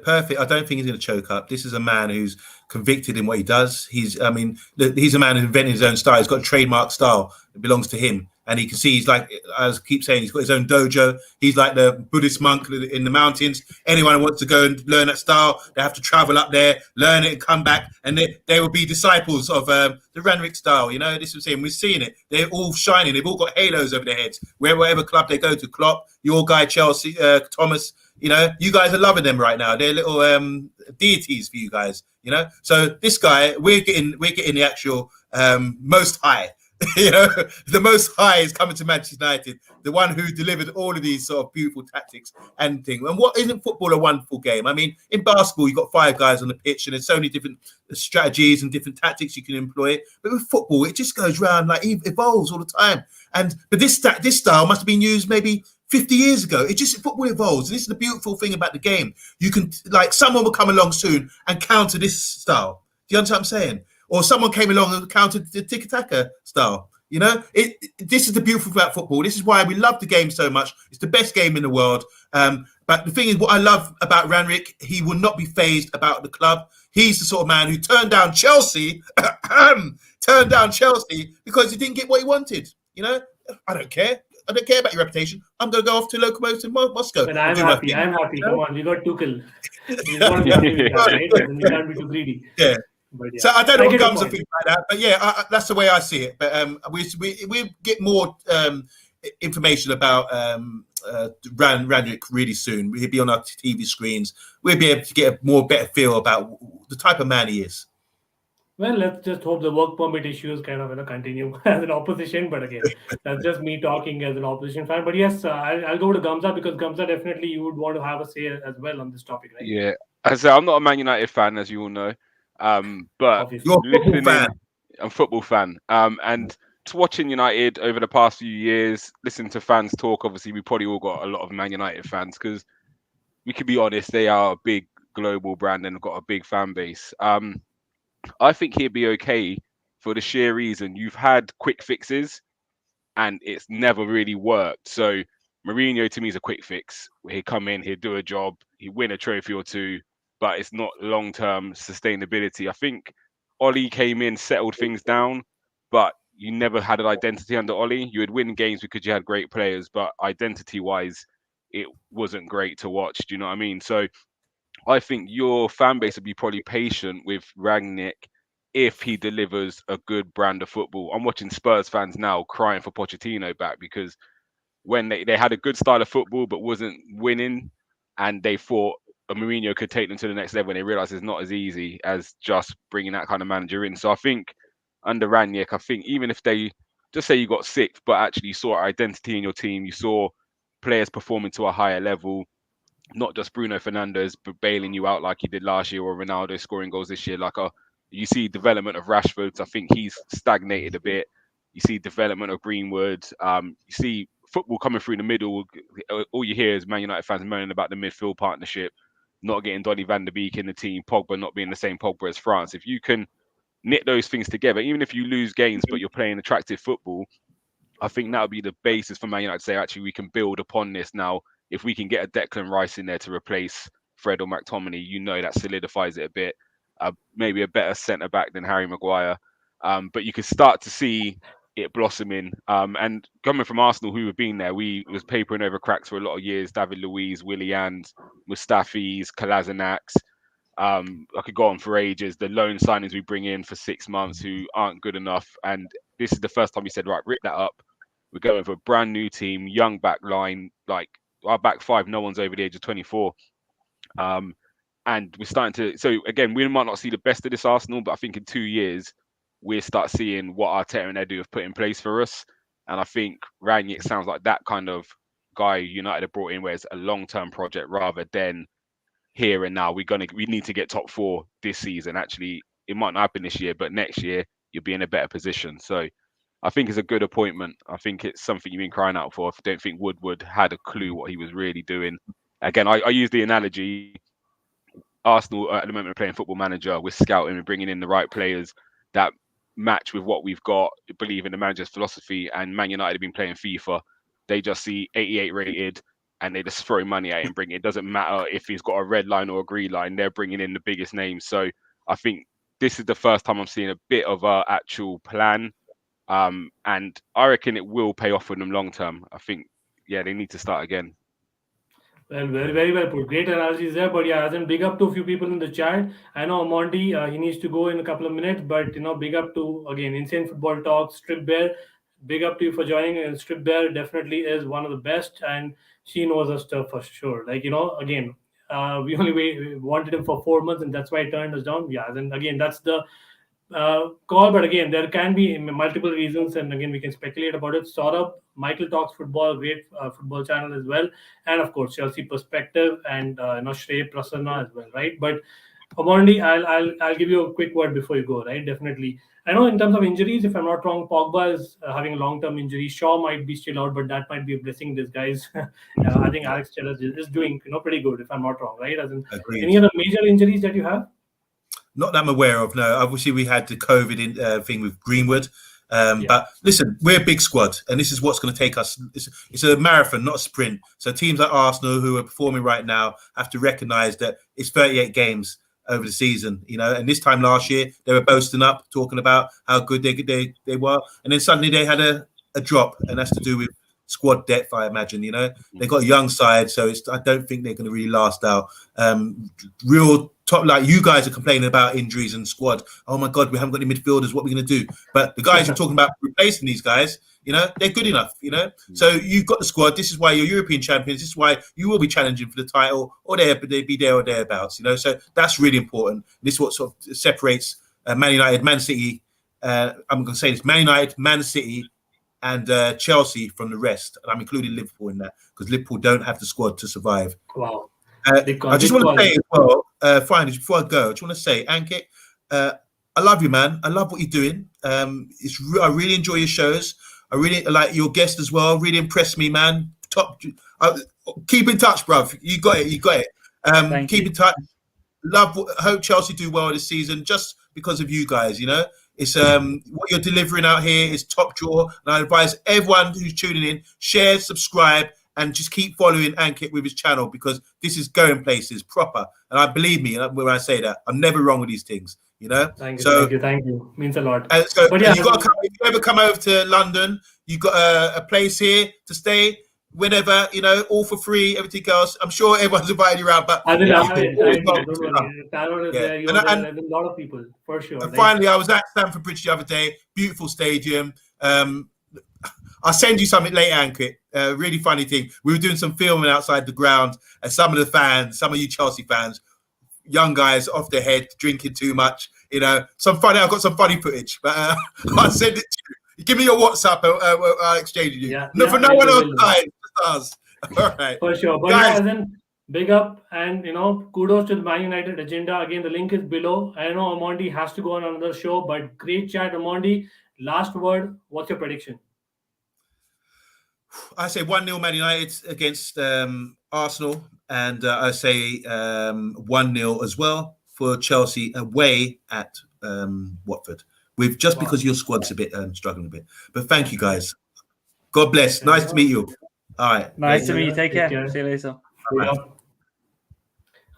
perfect. I don't think he's going to choke up. This is a man who's convicted in what he does. He's a man who invented his own style. He's got a trademark style that belongs to him. And he can see he's like, as I keep saying, he's got his own dojo. He's like the Buddhist monk in the mountains. Anyone who wants to go and learn that style, they have to travel up there, learn it, and come back. And they will be disciples of the Rangnick style. You know, this is what I'm saying. We're seeing it. They're all shining. They've all got halos over their heads. Wherever club they go to, Klopp, your guy, Chelsea, Thomas, you know, you guys are loving them right now. They're little deities for you guys, you know. So this guy, we're getting the actual most high. You know, the most high is coming to Manchester United, the one who delivered all of these sort of beautiful tactics and things. And what isn't football a wonderful game? I mean, in basketball, you've got 5 guys on the pitch, and there's so many different strategies and different tactics you can employ. But with football, it just goes round, like, it evolves all the time. But this style must have been used maybe 50 years ago. Football evolves. And this is the beautiful thing about the game. You can, like, someone will come along soon and counter this style. Do you understand what I'm saying? Or someone came along and countered the tiki-taka style. You know, this is the beautiful thing about football. This is why we love the game so much. It's the best game in the world. But the thing is, what I love about Rangnick, he will not be phased about the club. He's the sort of man who turned down Chelsea, because he didn't get what he wanted. You know, I don't care. I don't care about your reputation. I'm going to go off to Lokomotiv Moscow. But I'm happy. Come on, we got Tuchel. He's going to be happy with that, right? And we can't be too greedy. Yeah. But yeah. So I don't know what comes of things like that, but yeah, that's the way I see it. But we get more information about Rangnick really soon. He'll be on our TV screens. We'll be able to get a better feel about the type of man he is. Well, let's just hope the work permit issues kind of continue as an opposition. But again, that's just me talking as an opposition fan. But yes, I'll go to Gamza, because Gamza, definitely you would want to have a say as well on this topic, right? Yeah, as I say, I'm not a Man United fan, as you all know. But Obviously. You're a football fan. I'm a football fan. And just watching United over the past few years, listening to fans talk, obviously we probably all got a lot of Man United fans, because we could be honest, they are a big global brand and have got a big fan base. I think he'd be okay for the sheer reason you've had quick fixes and it's never really worked. So Mourinho to me is a quick fix. He'd come in, he'd do a job, he'd win a trophy or two, but it's not long-term sustainability. I think Ollie came in, settled things down, but you never had an identity under Ollie. You would win games because you had great players, but identity-wise, it wasn't great to watch. Do you know what I mean? So I think your fan base would be probably patient with Rangnick if he delivers a good brand of football. I'm watching Spurs fans now crying for Pochettino back, because when they had a good style of football but wasn't winning, and they thought a Mourinho could take them to the next level, and they realised it's not as easy as just bringing that kind of manager in. So I think under Rangnick, I think even if they just say you got 6th, but actually you saw identity in your team, you saw players performing to a higher level, not just Bruno Fernandes but bailing you out like he did last year, or Ronaldo scoring goals this year. Like you see development of Rashford. I think he's stagnated a bit. You see development of Greenwood. You see football coming through the middle. All you hear is Man United fans moaning about the midfield partnership, not getting Donny van der Beek in the team, Pogba not being the same Pogba as France. If you can knit those things together, even if you lose games but you're playing attractive football, I think that would be the basis for Man United to say, actually, we can build upon this now. If we can get a Declan Rice in there to replace Fred or McTominay, you know that solidifies it a bit. Maybe a better centre-back than Harry Maguire. But you can start to see it blossoming. And coming from Arsenal, who have been there, we was papering over cracks for a lot of years. David Luiz, Willian, Mustafis, Kolasinacs. I could go on for ages. The loan signings we bring in for 6 months who aren't good enough. And this is the first time we said, right, rip that up. We're going with a brand new team, young back line. Like our back 5, no one's over the age of 24. And we're starting to, so again, we might not see the best of this Arsenal, but I think in 2 years, we'll start seeing what Arteta and Edu have put in place for us. And I think Rangnick sounds like that kind of guy United have brought in, where it's a long-term project rather than here and now. We need to get top 4 this season. Actually, it might not happen this year, but next year you'll be in a better position. So I think it's a good appointment. I think it's something you've been crying out for. I don't think Woodward had a clue what he was really doing. Again, I use the analogy. Arsenal at the moment are playing Football Manager. We're scouting and bringing in the right players that match with what we've got, believe in the manager's philosophy. And Man United have been playing FIFA. They just see 88 rated and they just throw money at him, bring it. It doesn't matter if he's got a red line or a green line, they're bringing in the biggest names. So I think this is the first time I'm seeing a bit of a actual plan. And I reckon it will pay off for them long term. I think, yeah, they need to start again. Well, very well put. Great analysis there. But yeah, as in big up to a few people in the chat. I know Monty, he needs to go in a couple of minutes, but big up to again Insane Football Talk, Strip Bear. Big up to you for joining. And Strip Bear definitely is one of the best, and she knows her stuff for sure. Like again, we only wanted him for 4 months, and that's why he turned us down. Yeah, then again, that's the call, but again, there can be multiple reasons, and again, we can speculate about it. Saurabh, Michael Talks Football, great football channel as well, and of course, Chelsea Perspective, and Shrey Prasanna as well, right? But Amondi, I'll give you a quick word before you go, right? Definitely. I know in terms of injuries, if I'm not wrong, Pogba is having a long-term injury. Shaw might be still out, but that might be a blessing in disguise. I think Alex Telles is doing pretty good, if I'm not wrong, right? As in, any other major injuries that you have? Not that I'm aware of, no. Obviously, we had the COVID thing with Greenwood. But listen, we're a big squad, and this is what's going to take us. It's a marathon, not a sprint. So teams like Arsenal, who are performing right now, have to recognise that it's 38 games over the season, And this time last year, they were boasting up, talking about how good they were. And then suddenly they had a drop, and that's to do with squad depth, I imagine. They got a young side, so I don't think they're going to really last out. Real top, like you guys are complaining about injuries and squad. Oh my God, we haven't got any midfielders. What are we going to do? But the guys you're talking about replacing these guys, they're good enough. So you've got the squad. This is why you're European champions. This is why you will be challenging for the title, or they'd be there or thereabouts. So that's really important. This is what sort of separates Man United, Man City. I'm going to say this: Man United, Man City, and Chelsea from the rest, and I'm including Liverpool in that because Liverpool don't have the squad to survive. Wow. I just want to say as well, finally, before I go, I just want to say, Ankit, I love you, man. I love what you're doing. I really enjoy your shows. I really like your guest as well. Really impressed me, man. Top. Keep in touch, bruv. You got it. Keep in touch. Hope Chelsea do well this season, just because of you guys. It's what you're delivering out here is top drawer, and I advise everyone who's tuning in, share, subscribe, and just keep following Ankit with his channel, because this is going places proper. And I believe me when I say that, I'm never wrong with these things. Thank you. Means a lot. So but yeah, you got to come, if you ever come over to London, you got a place here to stay. Whenever, all for free, everything else. I'm sure everyone's invited you around, but I will. Taron is there. And a lot of people, for sure. And finally, I was at Stamford Bridge the other day. Beautiful stadium. I'll send you something later, Ankit. Really funny thing. We were doing some filming outside the ground, and some of the fans, some of you Chelsea fans, young guys off their head, drinking too much. Some funny. I've got some funny footage, but I'll send it to you. Give me your WhatsApp. I'll exchange it. For no one else, guys. Us. All right. For sure. But guys, then big up, and kudos to the Man United agenda. Again, the link is below. I know Amondi has to go on another show, but great chat, Amondi. Last word, what's your prediction? I say 1-0 Man United against Arsenal, and I say 1-0 as well for Chelsea away at Watford. Because your squad's a bit struggling a bit. But thank you, guys. God bless. Nice to meet you. All right. Nice to meet you. Take care. See you later.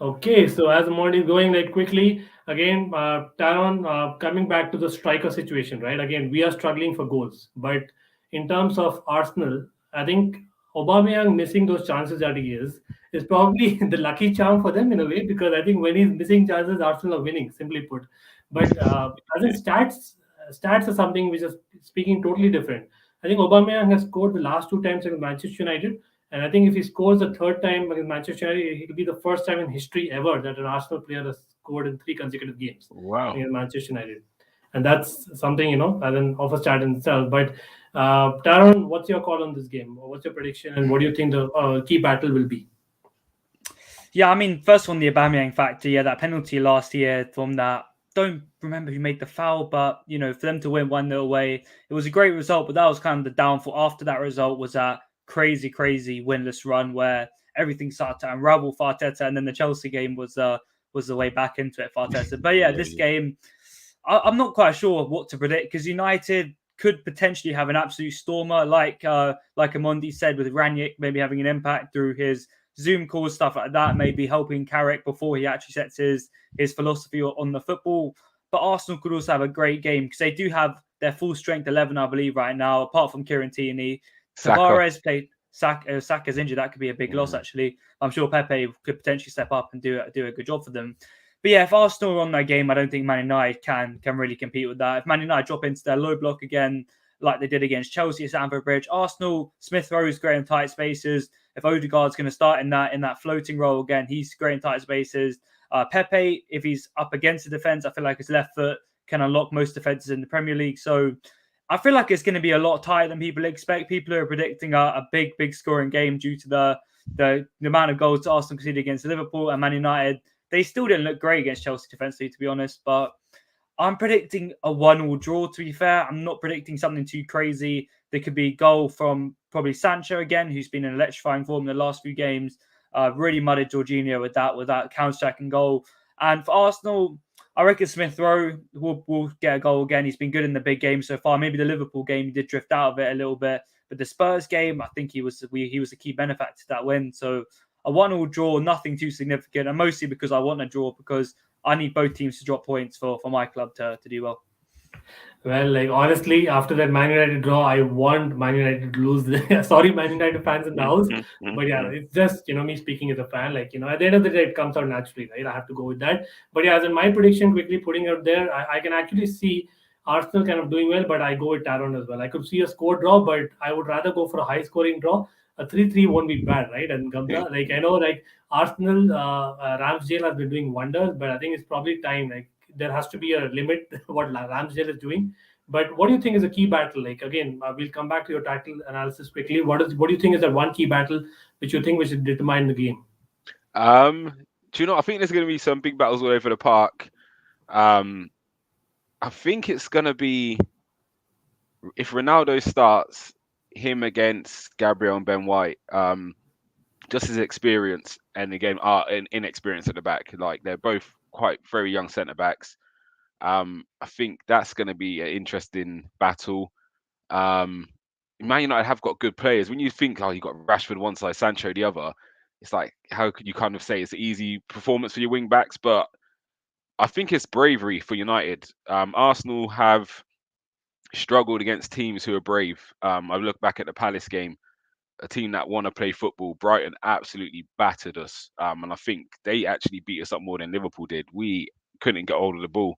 Okay, so as Amondi is going quickly, again, Taron, coming back to the striker situation, right? Again, we are struggling for goals. But in terms of Arsenal, I think Aubameyang missing those chances that he is probably the lucky charm for them in a way, because I think when he's missing chances, Arsenal are winning, simply put. But as in stats are something which is speaking totally different. I think Aubameyang has scored the last 2 times against Manchester United, and I think if he scores the 3rd time against Manchester United, it will be the first time in history ever that an Arsenal player has scored in 3 consecutive games. Wow! Against Manchester United, and that's something as an offer stat in itself. But Taron, what's your call on this game? What's your prediction, and what do you think the key battle will be? Yeah, I mean, first one, the Aubameyang factor. Yeah, that penalty last year from that. Don't remember who made the foul, but for them to win 1-0 away, it was a great result. But that was kind of the downfall. After that result was that crazy winless run where everything started to unravel for Arteta, and then the Chelsea game was the way back into it for Arteta. But yeah, this game, I'm not quite sure what to predict, because United could potentially have an absolute stormer, like Amondi said, with Rangnick maybe having an impact through his Zoom calls, stuff like that, maybe helping Carrick before he actually sets his philosophy on the football. But Arsenal could also have a great game because they do have their full strength 11, I believe, right now, apart from Kieran Tierney. Tavares played. Saka's injured. That could be a big loss, actually. I'm sure Pepe could potentially step up and do a good job for them. But yeah, if Arsenal are on that game, I don't think Man United can really compete with that. If Man United drop into their low block again, like they did against Chelsea at Stamford Bridge, Arsenal, Smith Rowe is great in tight spaces. If Odegaard's going to start in that floating role again, he's great in tight spaces. Pepe, if he's up against the defense, I feel like his left foot can unlock most defenses in the Premier League. So I feel like it's going to be a lot tighter than people expect. People are predicting a big scoring game due to the amount of goals Arsenal conceded against Liverpool and Man United. They still didn't look great against Chelsea defensively, to be honest, but I'm predicting a 1-1 draw, to be fair. I'm not predicting something too crazy. There could be a goal from probably Sancho again, who's been in electrifying form in the last few games. Really mudded Jorginho with that counter-attacking goal. And for Arsenal, I reckon Smith Rowe will get a goal again. He's been good in the big game so far. Maybe the Liverpool game, he did drift out of it a little bit. But the Spurs game, I think he was a key benefactor to that win. So a 1-1 draw, nothing too significant. And mostly because I want a draw because I need both teams to drop points for my club to do well. Well, like honestly, after that Man United draw, I want Man United to lose. Sorry, Man United fans in the house, but yeah, it's just me speaking as a fan. Like at the end of the day, it comes out naturally, right? I have to go with that. But yeah, as in my prediction, quickly putting out there, I can actually see Arsenal kind of doing well, but I go with Taron as well. I could see a score draw, but I would rather go for a high scoring draw. A 3-3 won't be bad, right? And Gamza, like I know, like Arsenal, Ramsdale has been doing wonders, but I think it's probably time. Like there has to be a limit what Ramsdale is doing. But what do you think is a key battle? Like again, we'll come back to your title analysis quickly. What do you think is that one key battle which you think we should determine the game? Do you know? I think there's going to be some big battles all over the park. I think it's going to be if Ronaldo starts him against Gabriel and Ben White. Just his experience and again inexperience at the back. Like they're both quite very young centre backs. I think that's going to be an interesting battle. Man United have got good players. When you think, you've got Rashford one side, Sancho the other, it's like, how could you kind of say it's an easy performance for your wing backs? But I think it's bravery for United. Arsenal have struggled against teams who are brave. I look back at the Palace game, a team that want to play football. Brighton absolutely battered us. And I think they actually beat us up more than Liverpool did. We couldn't get hold of the ball.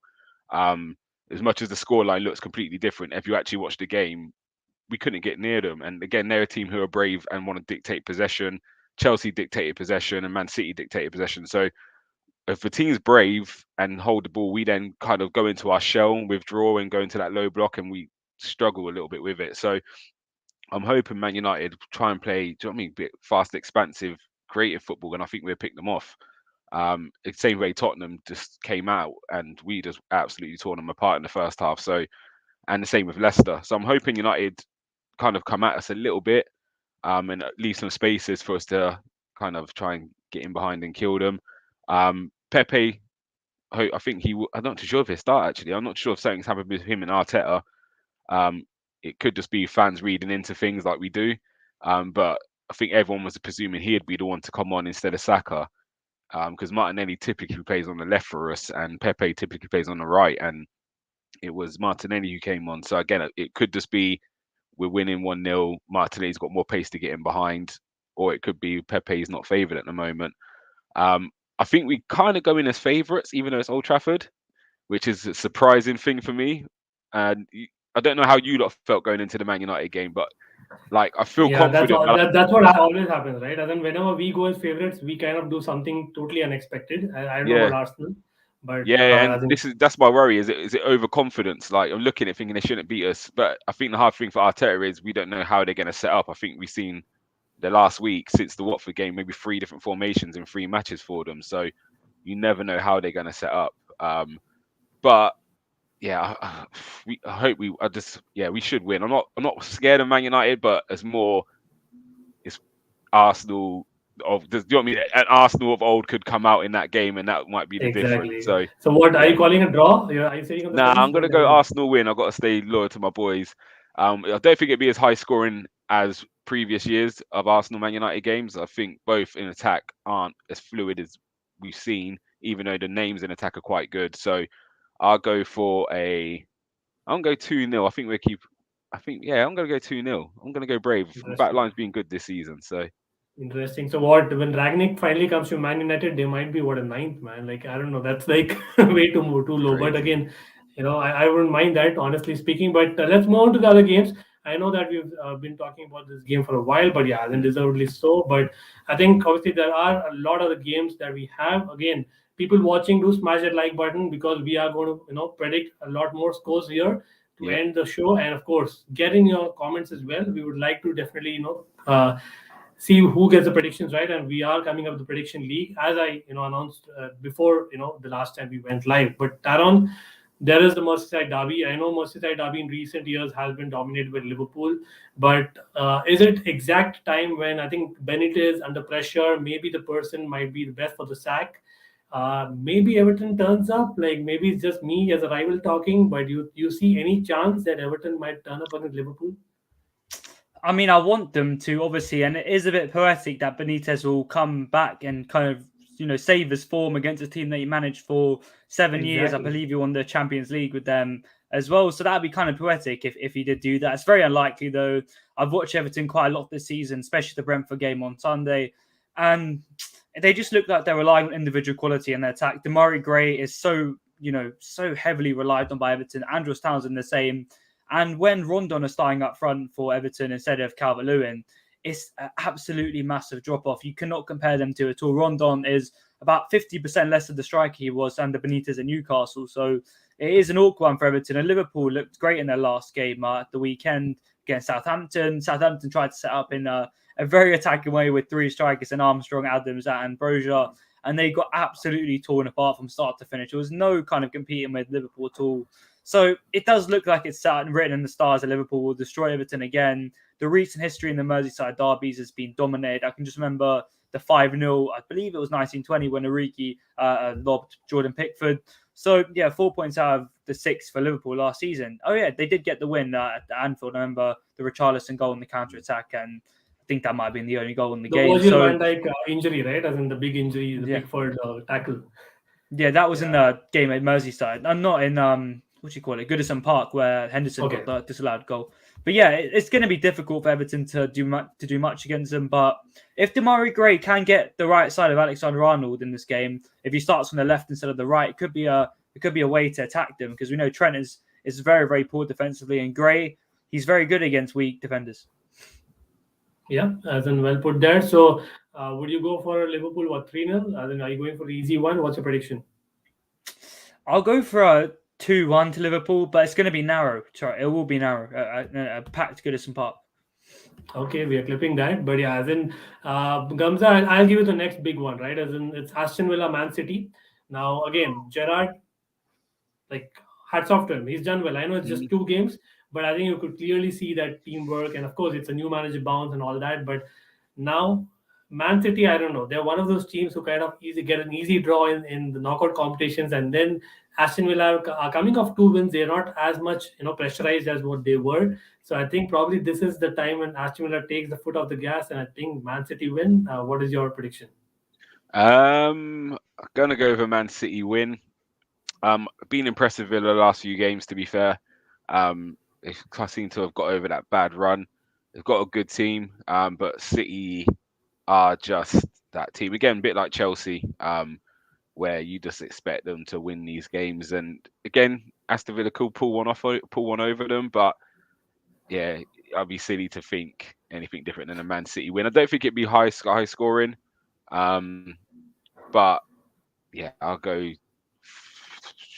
As much as the scoreline looks completely different, if you actually watch the game, we couldn't get near them. And again, they're a team who are brave and want to dictate possession. Chelsea dictated possession and Man City dictated possession. So if a team's brave and hold the ball, we then kind of go into our shell and withdraw and go into that low block and we struggle a little bit with it. So I'm hoping Man United try and play, do you know what I mean, a bit fast, expansive, creative football, and I think we'll pick them off. The same way Tottenham just came out and we just absolutely tore them apart in the first half. So, and the same with Leicester. So I'm hoping United kind of come at us a little bit and leave some spaces for us to kind of try and get in behind and kill them. Pepe, I think I'm not too sure if he'll start actually. I'm not sure if something's happened with him and Arteta. It could just be fans reading into things like we do. But I think everyone was presuming he'd be the one to come on instead of Saka. Because Martinelli typically plays on the left for us and Pepe typically plays on the right. And it was Martinelli who came on. So again, it could just be we're winning 1-0. Martinelli's got more pace to get in behind. Or it could be Pepe's not favoured at the moment. I think we kind of go in as favourites, even though it's Old Trafford, which is a surprising thing for me. And I don't know how you lot felt going into the Man United game, but like I feel confident. That's what always happens, right? And then whenever we go as favorites, we kind of do something totally unexpected. I don't know about Arsenal, but and that's my worry. Is it overconfidence? Like I'm looking at thinking they shouldn't beat us, but I think the hard thing for Arteta is we don't know how they're going to set up. I think we've seen the last week since the Watford game, maybe 3 different formations in 3 matches for them. So you never know how they're going to set up. But yeah, we should win. I'm not scared of Man United, but it's Arsenal do you know what I mean? An Arsenal of old could come out in that game, and that might be the difference. Exactly. So So what are yeah, you calling a draw? Are you saying on the nah, fence? I'm Then gonna go definitely. Arsenal win. I've got to stay loyal to my boys. I don't think it'd be as high scoring as previous years of Arsenal Man United games. I think both in attack aren't as fluid as we've seen, even though the names in attack are quite good. So I'll go for a. I'm gonna go 2-0. I think we keep. I think yeah, I'm gonna go 2-0. I'm gonna go brave. Back Interesting. line's been good this season, so Interesting. So what when Ragnick finally comes to Man United, they might be what a ninth man. Like I don't know. That's like way too low. But crazy. again, I wouldn't mind that honestly speaking. But let's move on to the other games. I know that we've been talking about this game for a while, but yeah, and deservedly so. But I think obviously there are a lot of the games that we have. Again, people watching do smash that like button because we are going to predict a lot more scores here to Yep. end the show, and of course, get in your comments as well. We would like to definitely see who gets the predictions right, and we are coming up with the prediction league as I announced before the last time we went live. But Taron, there is the Merseyside derby. I know Merseyside derby in recent years has been dominated by Liverpool, but is it exact time when I think Benitez under pressure, maybe the person might be the best for the sack? Maybe Everton turns up. Like maybe it's just me as a rival talking, but you see any chance that Everton might turn up against Liverpool? I mean, I want them to, obviously, and it is a bit poetic that Benitez will come back and kind of, save his form against a team that he managed for 7 years. I Exactly. believe he won the Champions League with them as well. So that'd be kind of poetic if he did do that. It's very unlikely, though. I've watched Everton quite a lot this season, especially the Brentford game on Sunday, and they just look like they're relying on individual quality in their attack. Demarai Gray is so heavily relied on by Everton. Andros Townsend the same. And when Rondon is starting up front for Everton instead of Calvert-Lewin, it's an absolutely massive drop-off. You cannot compare them to at all. Rondon is about 50% less of the striker he was under Benitez at Newcastle. So it is an awkward one for Everton. And Liverpool looked great in their last game at the weekend against Southampton. Southampton tried to set up in a very attacking way with three strikers and Armstrong, Adams, and Brozier. And they got absolutely torn apart from start to finish. There was no kind of competing with Liverpool at all. So it does look like it's set and written in the stars that Liverpool will destroy Everton again. The recent history in the Merseyside derbies has been dominated. I can just remember the 5-0, I believe it was 1920, when Origi lobbed Jordan Pickford. So, yeah, 4 points out of the 6 for Liverpool last season. Oh, yeah, they did get the win at Anfield. I remember the Richarlison goal in the counter-attack, and I think that might have been the only goal in the The game. Virgil So, van Dijk injury, right? As in the big injury, the yeah. Pickford tackle. Yeah, that was in Yeah. the game at Merseyside. I'm not in what do you call it, Goodison Park, where Henderson Okay. got the disallowed goal. But yeah, it's going to be difficult for Everton to do much against them. But if Demarai Gray can get the right side of Alexander-Arnold in this game, if he starts from the left instead of the right, it could be a way to attack them, because we know Trent is very, very poor defensively, and Gray, he's very good against weak defenders. Yeah, as in well put there. So would you go for Liverpool, what, 3-0? As in, are you going for the easy one? What's your prediction? I'll go for a 2-1 to Liverpool, but it's going to be narrow. Sorry, it will be narrow. A packed Goodison Park. Okay, we are clipping that. But yeah, as in Gamza, I'll give you the next big one, right? As in it's Aston Villa, Man City. Now, again, Gerrard, like, hats off to him. He's done well. I know it's just 2 games, but I think you could clearly see that teamwork. And of course, it's a new manager bounce and all that. But now, Man City, I don't know. They're one of those teams who kind of get an easy draw in the knockout competitions. And then Aston Villa are coming off 2 wins. They're not as much pressurized as what they were. So I think probably this is the time when Aston Villa takes the foot off the gas, and I think Man City win. What is your prediction? I'm gonna go with a Man City win. Been impressive in the last few games, to be fair. They seem to have got over that bad run. They've got a good team, but City are just that team again, a bit like Chelsea, where you just expect them to win these games. And again, Aston Villa could pull one over them, but yeah, I'd be silly to think anything different than a Man City win. I don't think it'd be high scoring, but yeah, I'll go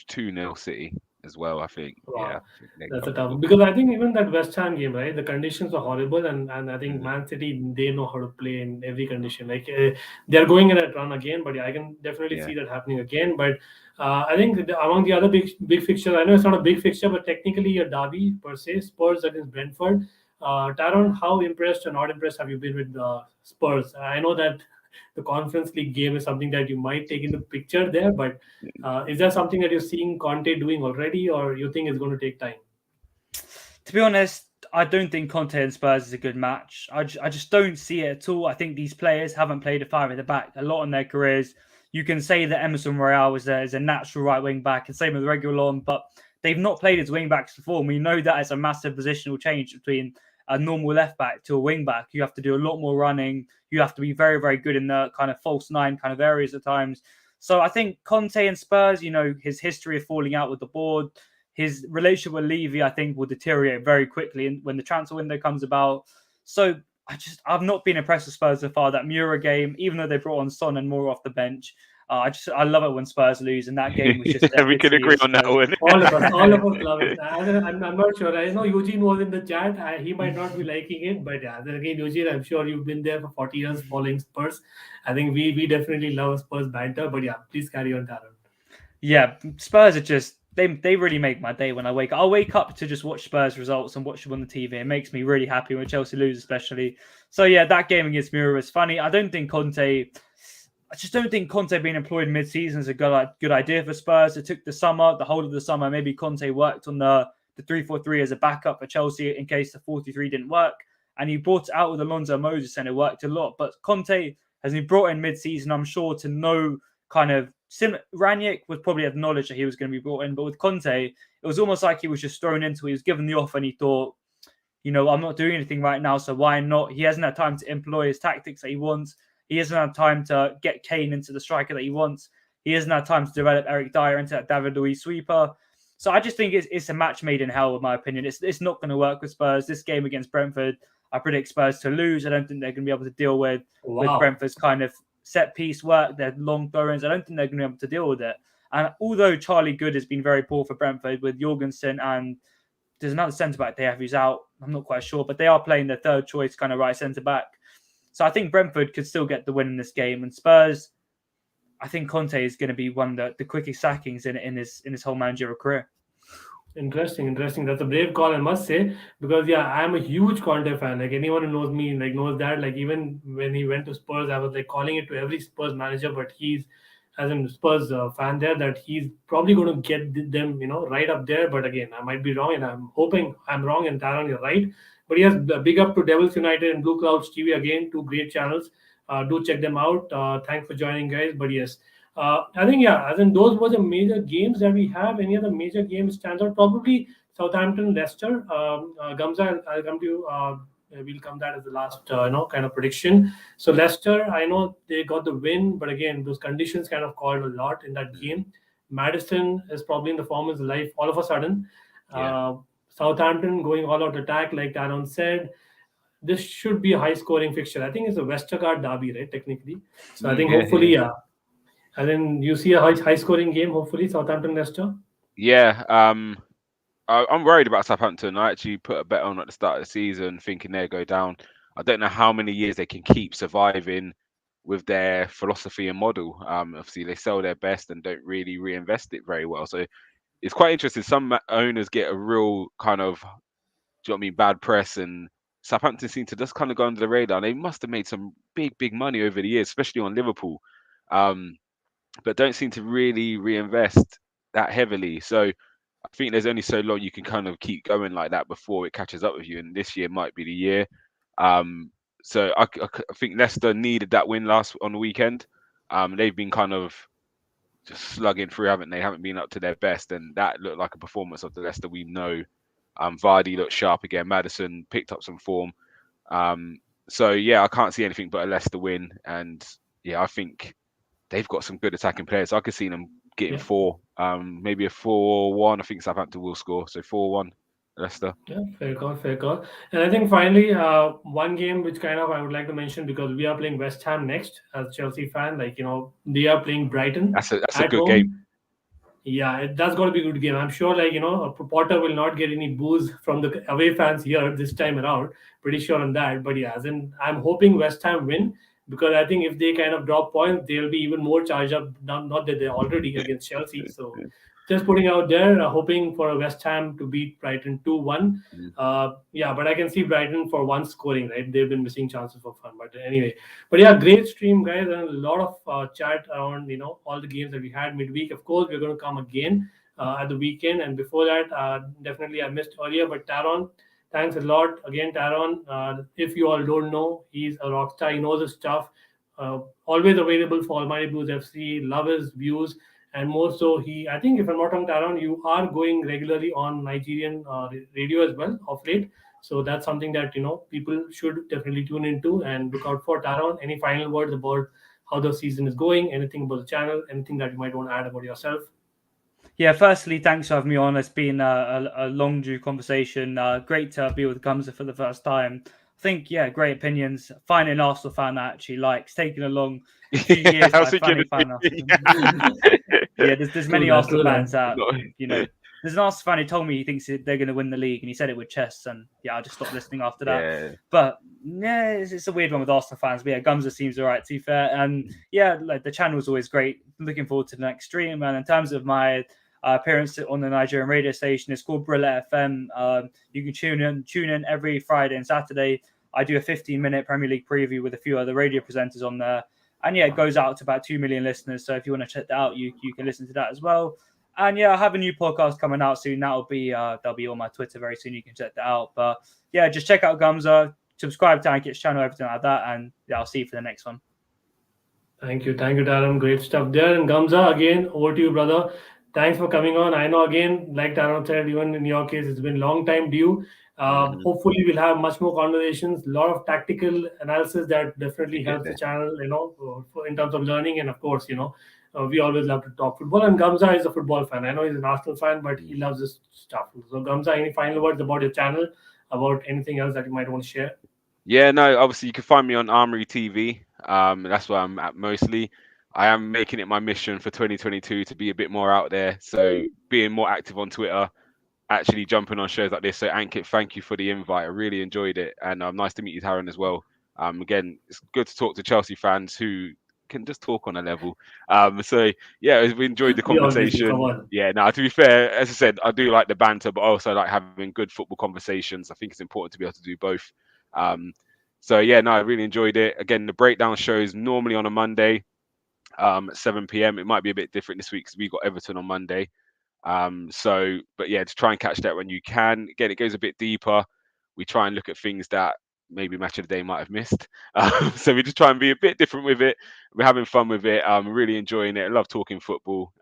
2-0 City as well. I think. Wow. Yeah, That's a tough, because I think even that West Ham game, right? The conditions are horrible, and I think Man City, they know how to play in every condition. Like they're going in a run again, but I can definitely see that happening again. But I think among the other big fixtures, I know it's not a big fixture, but technically a derby per se, Spurs against Brentford. Taron, how impressed or not impressed have you been with Spurs? I know that the Conference League game is something that you might take into picture there. But is that something that you're seeing Conte doing already, or you think it's going to take time? To be honest, I don't think Conte and Spurs is a good match. I just don't see it at all. I think these players haven't played a five at the back a lot in their careers. You can say that Emerson Royale is a natural right wing back, and same with Reguilon, but they've not played as wing backs before. And we know that it's a massive positional change between a normal left back to a wing back. You have to do a lot more running. You have to be very, very good in the kind of false nine kind of areas at times. So I think Conte and Spurs, his history of falling out with the board, his relationship with Levy, I think, will deteriorate very quickly when the transfer window comes about. So I've not been impressed with Spurs so far. That Mura game, even though they brought on Son and Moore off the bench, I love it when Spurs lose, and that game was just. We can agree on that one. All of us love it. I'm not sure. I know Eugene was in the chat. He might not be liking it, but yeah. Then again, Eugene, I'm sure you've been there for 40 years following Spurs. I think we definitely love Spurs banter. But yeah, please carry on, Taran. Yeah, Spurs are just. They really make my day when I wake up. I'll wake up to just watch Spurs results and watch them on the TV. It makes me really happy when Chelsea lose, especially. So yeah, that game against Mura was funny. I just don't think Conte being employed mid-season is a good idea for Spurs. It took the whole of the summer. Maybe Conte worked on the 3-4-3 as a backup for Chelsea in case the 4-3 didn't work. And he brought it out with Alonso Moses and it worked a lot. But Conte has been brought in mid-season, I'm sure, to know kind of Rangnick would probably have knowledge that he was going to be brought in. But with Conte, it was almost like he was just thrown into it. He was given the offer and he thought, I'm not doing anything right now, so why not? He hasn't had time to employ his tactics that he wants. He hasn't had time to get Kane into the striker that he wants. He hasn't had time to develop Eric Dyer into that David Luiz sweeper. So I just think it's a match made in hell, in my opinion. It's not going to work with Spurs. This game against Brentford, I predict Spurs to lose. I don't think they're going to be able to deal with Brentford's kind of set piece work, their long throw-ins. I don't think they're going to be able to deal with it. And although Charlie Good has been very poor for Brentford with Jorgensen and there's another centre-back they have who's out, I'm not quite sure, but they are playing their third choice kind of right centre-back. So I think Brentford could still get the win in this game. And Spurs, I think Conte is going to be one of the quickest sackings in his whole managerial career. Interesting. That's a brave call, I must say, because yeah, I'm a huge Conte fan. Like anyone who knows me, like knows that. Like even when he went to Spurs, I was like calling it to every Spurs manager, but he's as a Spurs fan there that he's probably going to get them, right up there. But again, I might be wrong, and I'm hoping I'm wrong. And Taran, you're right. But yes, big up to Devils United and Blue Clouds TV again, two great channels. Do check them out. Thanks for joining, guys. But yes. I think, as in those were the major games that we have. Any other major game stands out? Probably Southampton, Leicester. Gamza, I'll come to you. We'll come that as the last, kind of prediction. So Leicester, I know they got the win, but again, those conditions kind of called a lot in that game. Maddison is probably in the form of his life all of a sudden. Yeah. Southampton going all out attack, like Taron said. This should be a high-scoring fixture. I think it's a Westergaard derby, right? Technically. So I think hopefully, and then you see a high scoring game, hopefully, Southampton Leicester. Yeah, I'm worried about Southampton. I actually put a bet on at the start of the season, thinking they'll go down. I don't know how many years they can keep surviving with their philosophy and model. Obviously, they sell their best and don't really reinvest it very well. So it's quite interesting. Some owners get a real kind of, do you know what I mean, bad press, and Southampton seem to just kind of go under the radar. They must have made some big money over the years, especially on Liverpool. But don't seem to really reinvest that heavily. So I think there's only so long you can kind of keep going like that before it catches up with you. And this year might be the year. So I think Leicester needed that win on the weekend. They've been kind of just slugging through, haven't they? Haven't been up to their best. And that looked like a performance of the Leicester we know. Vardy looked sharp again. Maddison picked up some form. So yeah, I can't see anything but a Leicester win. And yeah, I think they've got some good attacking players. I could see them getting 4, maybe a 4-1. I think Southampton will score. So 4-1, Leicester. Yeah, fair call. And I think finally, one game which kind of I would like to mention because we are playing West Ham next as Chelsea fan. Like, they are playing Brighton. That's a good game. Yeah, that's got to be a good game. I'm sure, Potter will not get any booze from the away fans here this time around. Pretty sure on that. But yeah, I'm hoping West Ham win because I think if they kind of drop points, they'll be even more charged up. Not that they're already against Chelsea. So just putting out there, hoping for a West Ham to beat Brighton 2-1. Yeah, but I can see Brighton for one scoring, right? They've been missing chances for fun. But anyway, but yeah, great stream, guys, and a lot of chat around, all the games that we had midweek. Of course, we're going to come again at the weekend. And before that, definitely I missed earlier, but Taron, thanks a lot again, Taron. If you all don't know, he's a rock star. He knows his stuff. Always available for Almighty Blues FC. Love his views, and more so, I think, if I'm not wrong, Taron, you are going regularly on Nigerian radio as well of late. So that's something that people should definitely tune into and look out for. Taron, any final words about how the season is going? Anything about the channel? Anything that you might want to add about yourself? Yeah, firstly, thanks for having me on. It's been a long due conversation. Great to be with Gumza for the first time. I think, yeah, great opinions. Finding an Arsenal fan that actually likes, taking a long few years by finding fan. Yeah, there's many Arsenal fans that, there's an Arsenal fan who told me he thinks they're going to win the league, and he said it with chest, and yeah, I just stopped listening after that. Yeah. But yeah, it's a weird one with Arsenal fans. But yeah, Gumza seems all right, to be fair. And yeah, like the channel's always great. Looking forward to the next stream. And in terms of my appearance on the Nigerian radio station, it's called Buildup FM. You can tune in every Friday and Saturday. I do a 15-minute Premier League preview with a few other radio presenters on there. And yeah, it goes out to about 2 million listeners. So if you want to check that out, you can listen to that as well. And yeah, I have a new podcast coming out soon. That'll be on my Twitter very soon. You can check that out. But yeah, just check out Gumza, subscribe to Ankit's channel, everything like that. And yeah, I'll see you for the next one. Thank you, Taran. Great stuff there. And Gumza, again, over to you, brother. Thanks for coming on. I know, again, like Taran said, even in your case, it's been a long time due. Hopefully, we'll have much more conversations, a lot of tactical analysis that definitely helps the channel, in terms of learning. And of course, we always love to talk football. And Gumza is a football fan. I know he's an Arsenal fan, but he loves this stuff. So, Gumza, any final words about your channel, about anything else that you might want to share? Yeah, no, obviously you can find me on Armory TV. That's where I'm at mostly. I am making it my mission for 2022 to be a bit more out there. So being more active on Twitter, actually jumping on shows like this. So Ankit, thank you for the invite. I really enjoyed it. And nice to meet you, Taran, as well. Again, it's good to talk to Chelsea fans who can just talk on a level. So yeah, we enjoyed the conversation. Yeah, now to be fair, as I said, I do like the banter, but also like having good football conversations. I think it's important to be able to do both. So yeah, no, I really enjoyed it. Again, the breakdown shows normally on a Monday, at 7 p.m. It might be a bit different this week because we got Everton on Monday. But yeah, to try and catch that when you can. Again, it goes a bit deeper. We try and look at things that maybe Match of the Day might have missed. So we just try and be a bit different with it. We're having fun with it. Really enjoying it. I love talking football.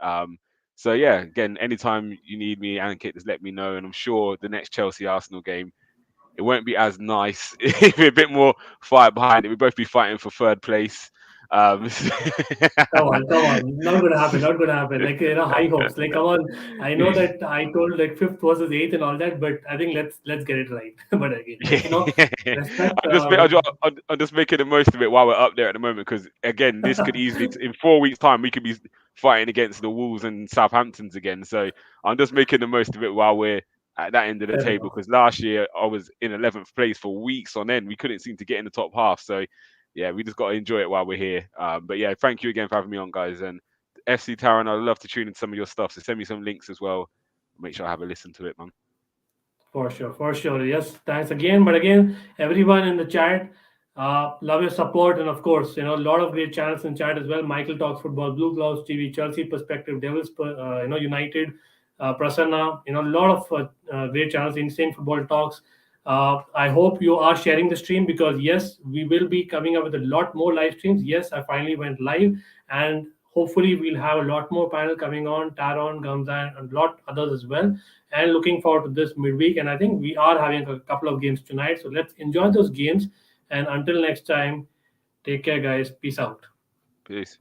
So yeah, again, anytime you need me, Ankit, just let me know. And I'm sure the next Chelsea Arsenal game, it won't be as nice. It'll be a bit more fight behind it. We'll both be fighting for third place. Come on. Not gonna happen. Like, high hopes. Like, come on. I know that I told like 5th versus 8th and all that, but I think let's get it right. But again, respect, I'm just making the most of it while we're up there at the moment, because again, this could easily, in 4 weeks' time, we could be fighting against the Wolves and Southamptons again. So I'm just making the most of it while we're at that end of the table, because last year I was in 11th place for weeks on end. We couldn't seem to get in the top half. So yeah, we just got to enjoy it while we're here. But yeah, thank you again for having me on, guys. And FC Taran, I'd love to tune in some of your stuff. So send me some links as well. Make sure I have a listen to it, man. For sure. Yes, thanks again. But again, everyone in the chat, love your support. And of course, a lot of great channels in chat as well. Michael Talks Football, Blue Gloves TV, Chelsea Perspective, Devils, United, Prasanna, a lot of great channels, Insane Football Talks. I hope you are sharing the stream, because yes, we will be coming up with a lot more live streams. Yes, I finally went live, and hopefully we'll have a lot more panel coming on, Taron, Gamza, and a lot others as well. And looking forward to this midweek. And I think we are having a couple of games tonight. So let's enjoy those games. And until next time, take care, guys. Peace out. Peace.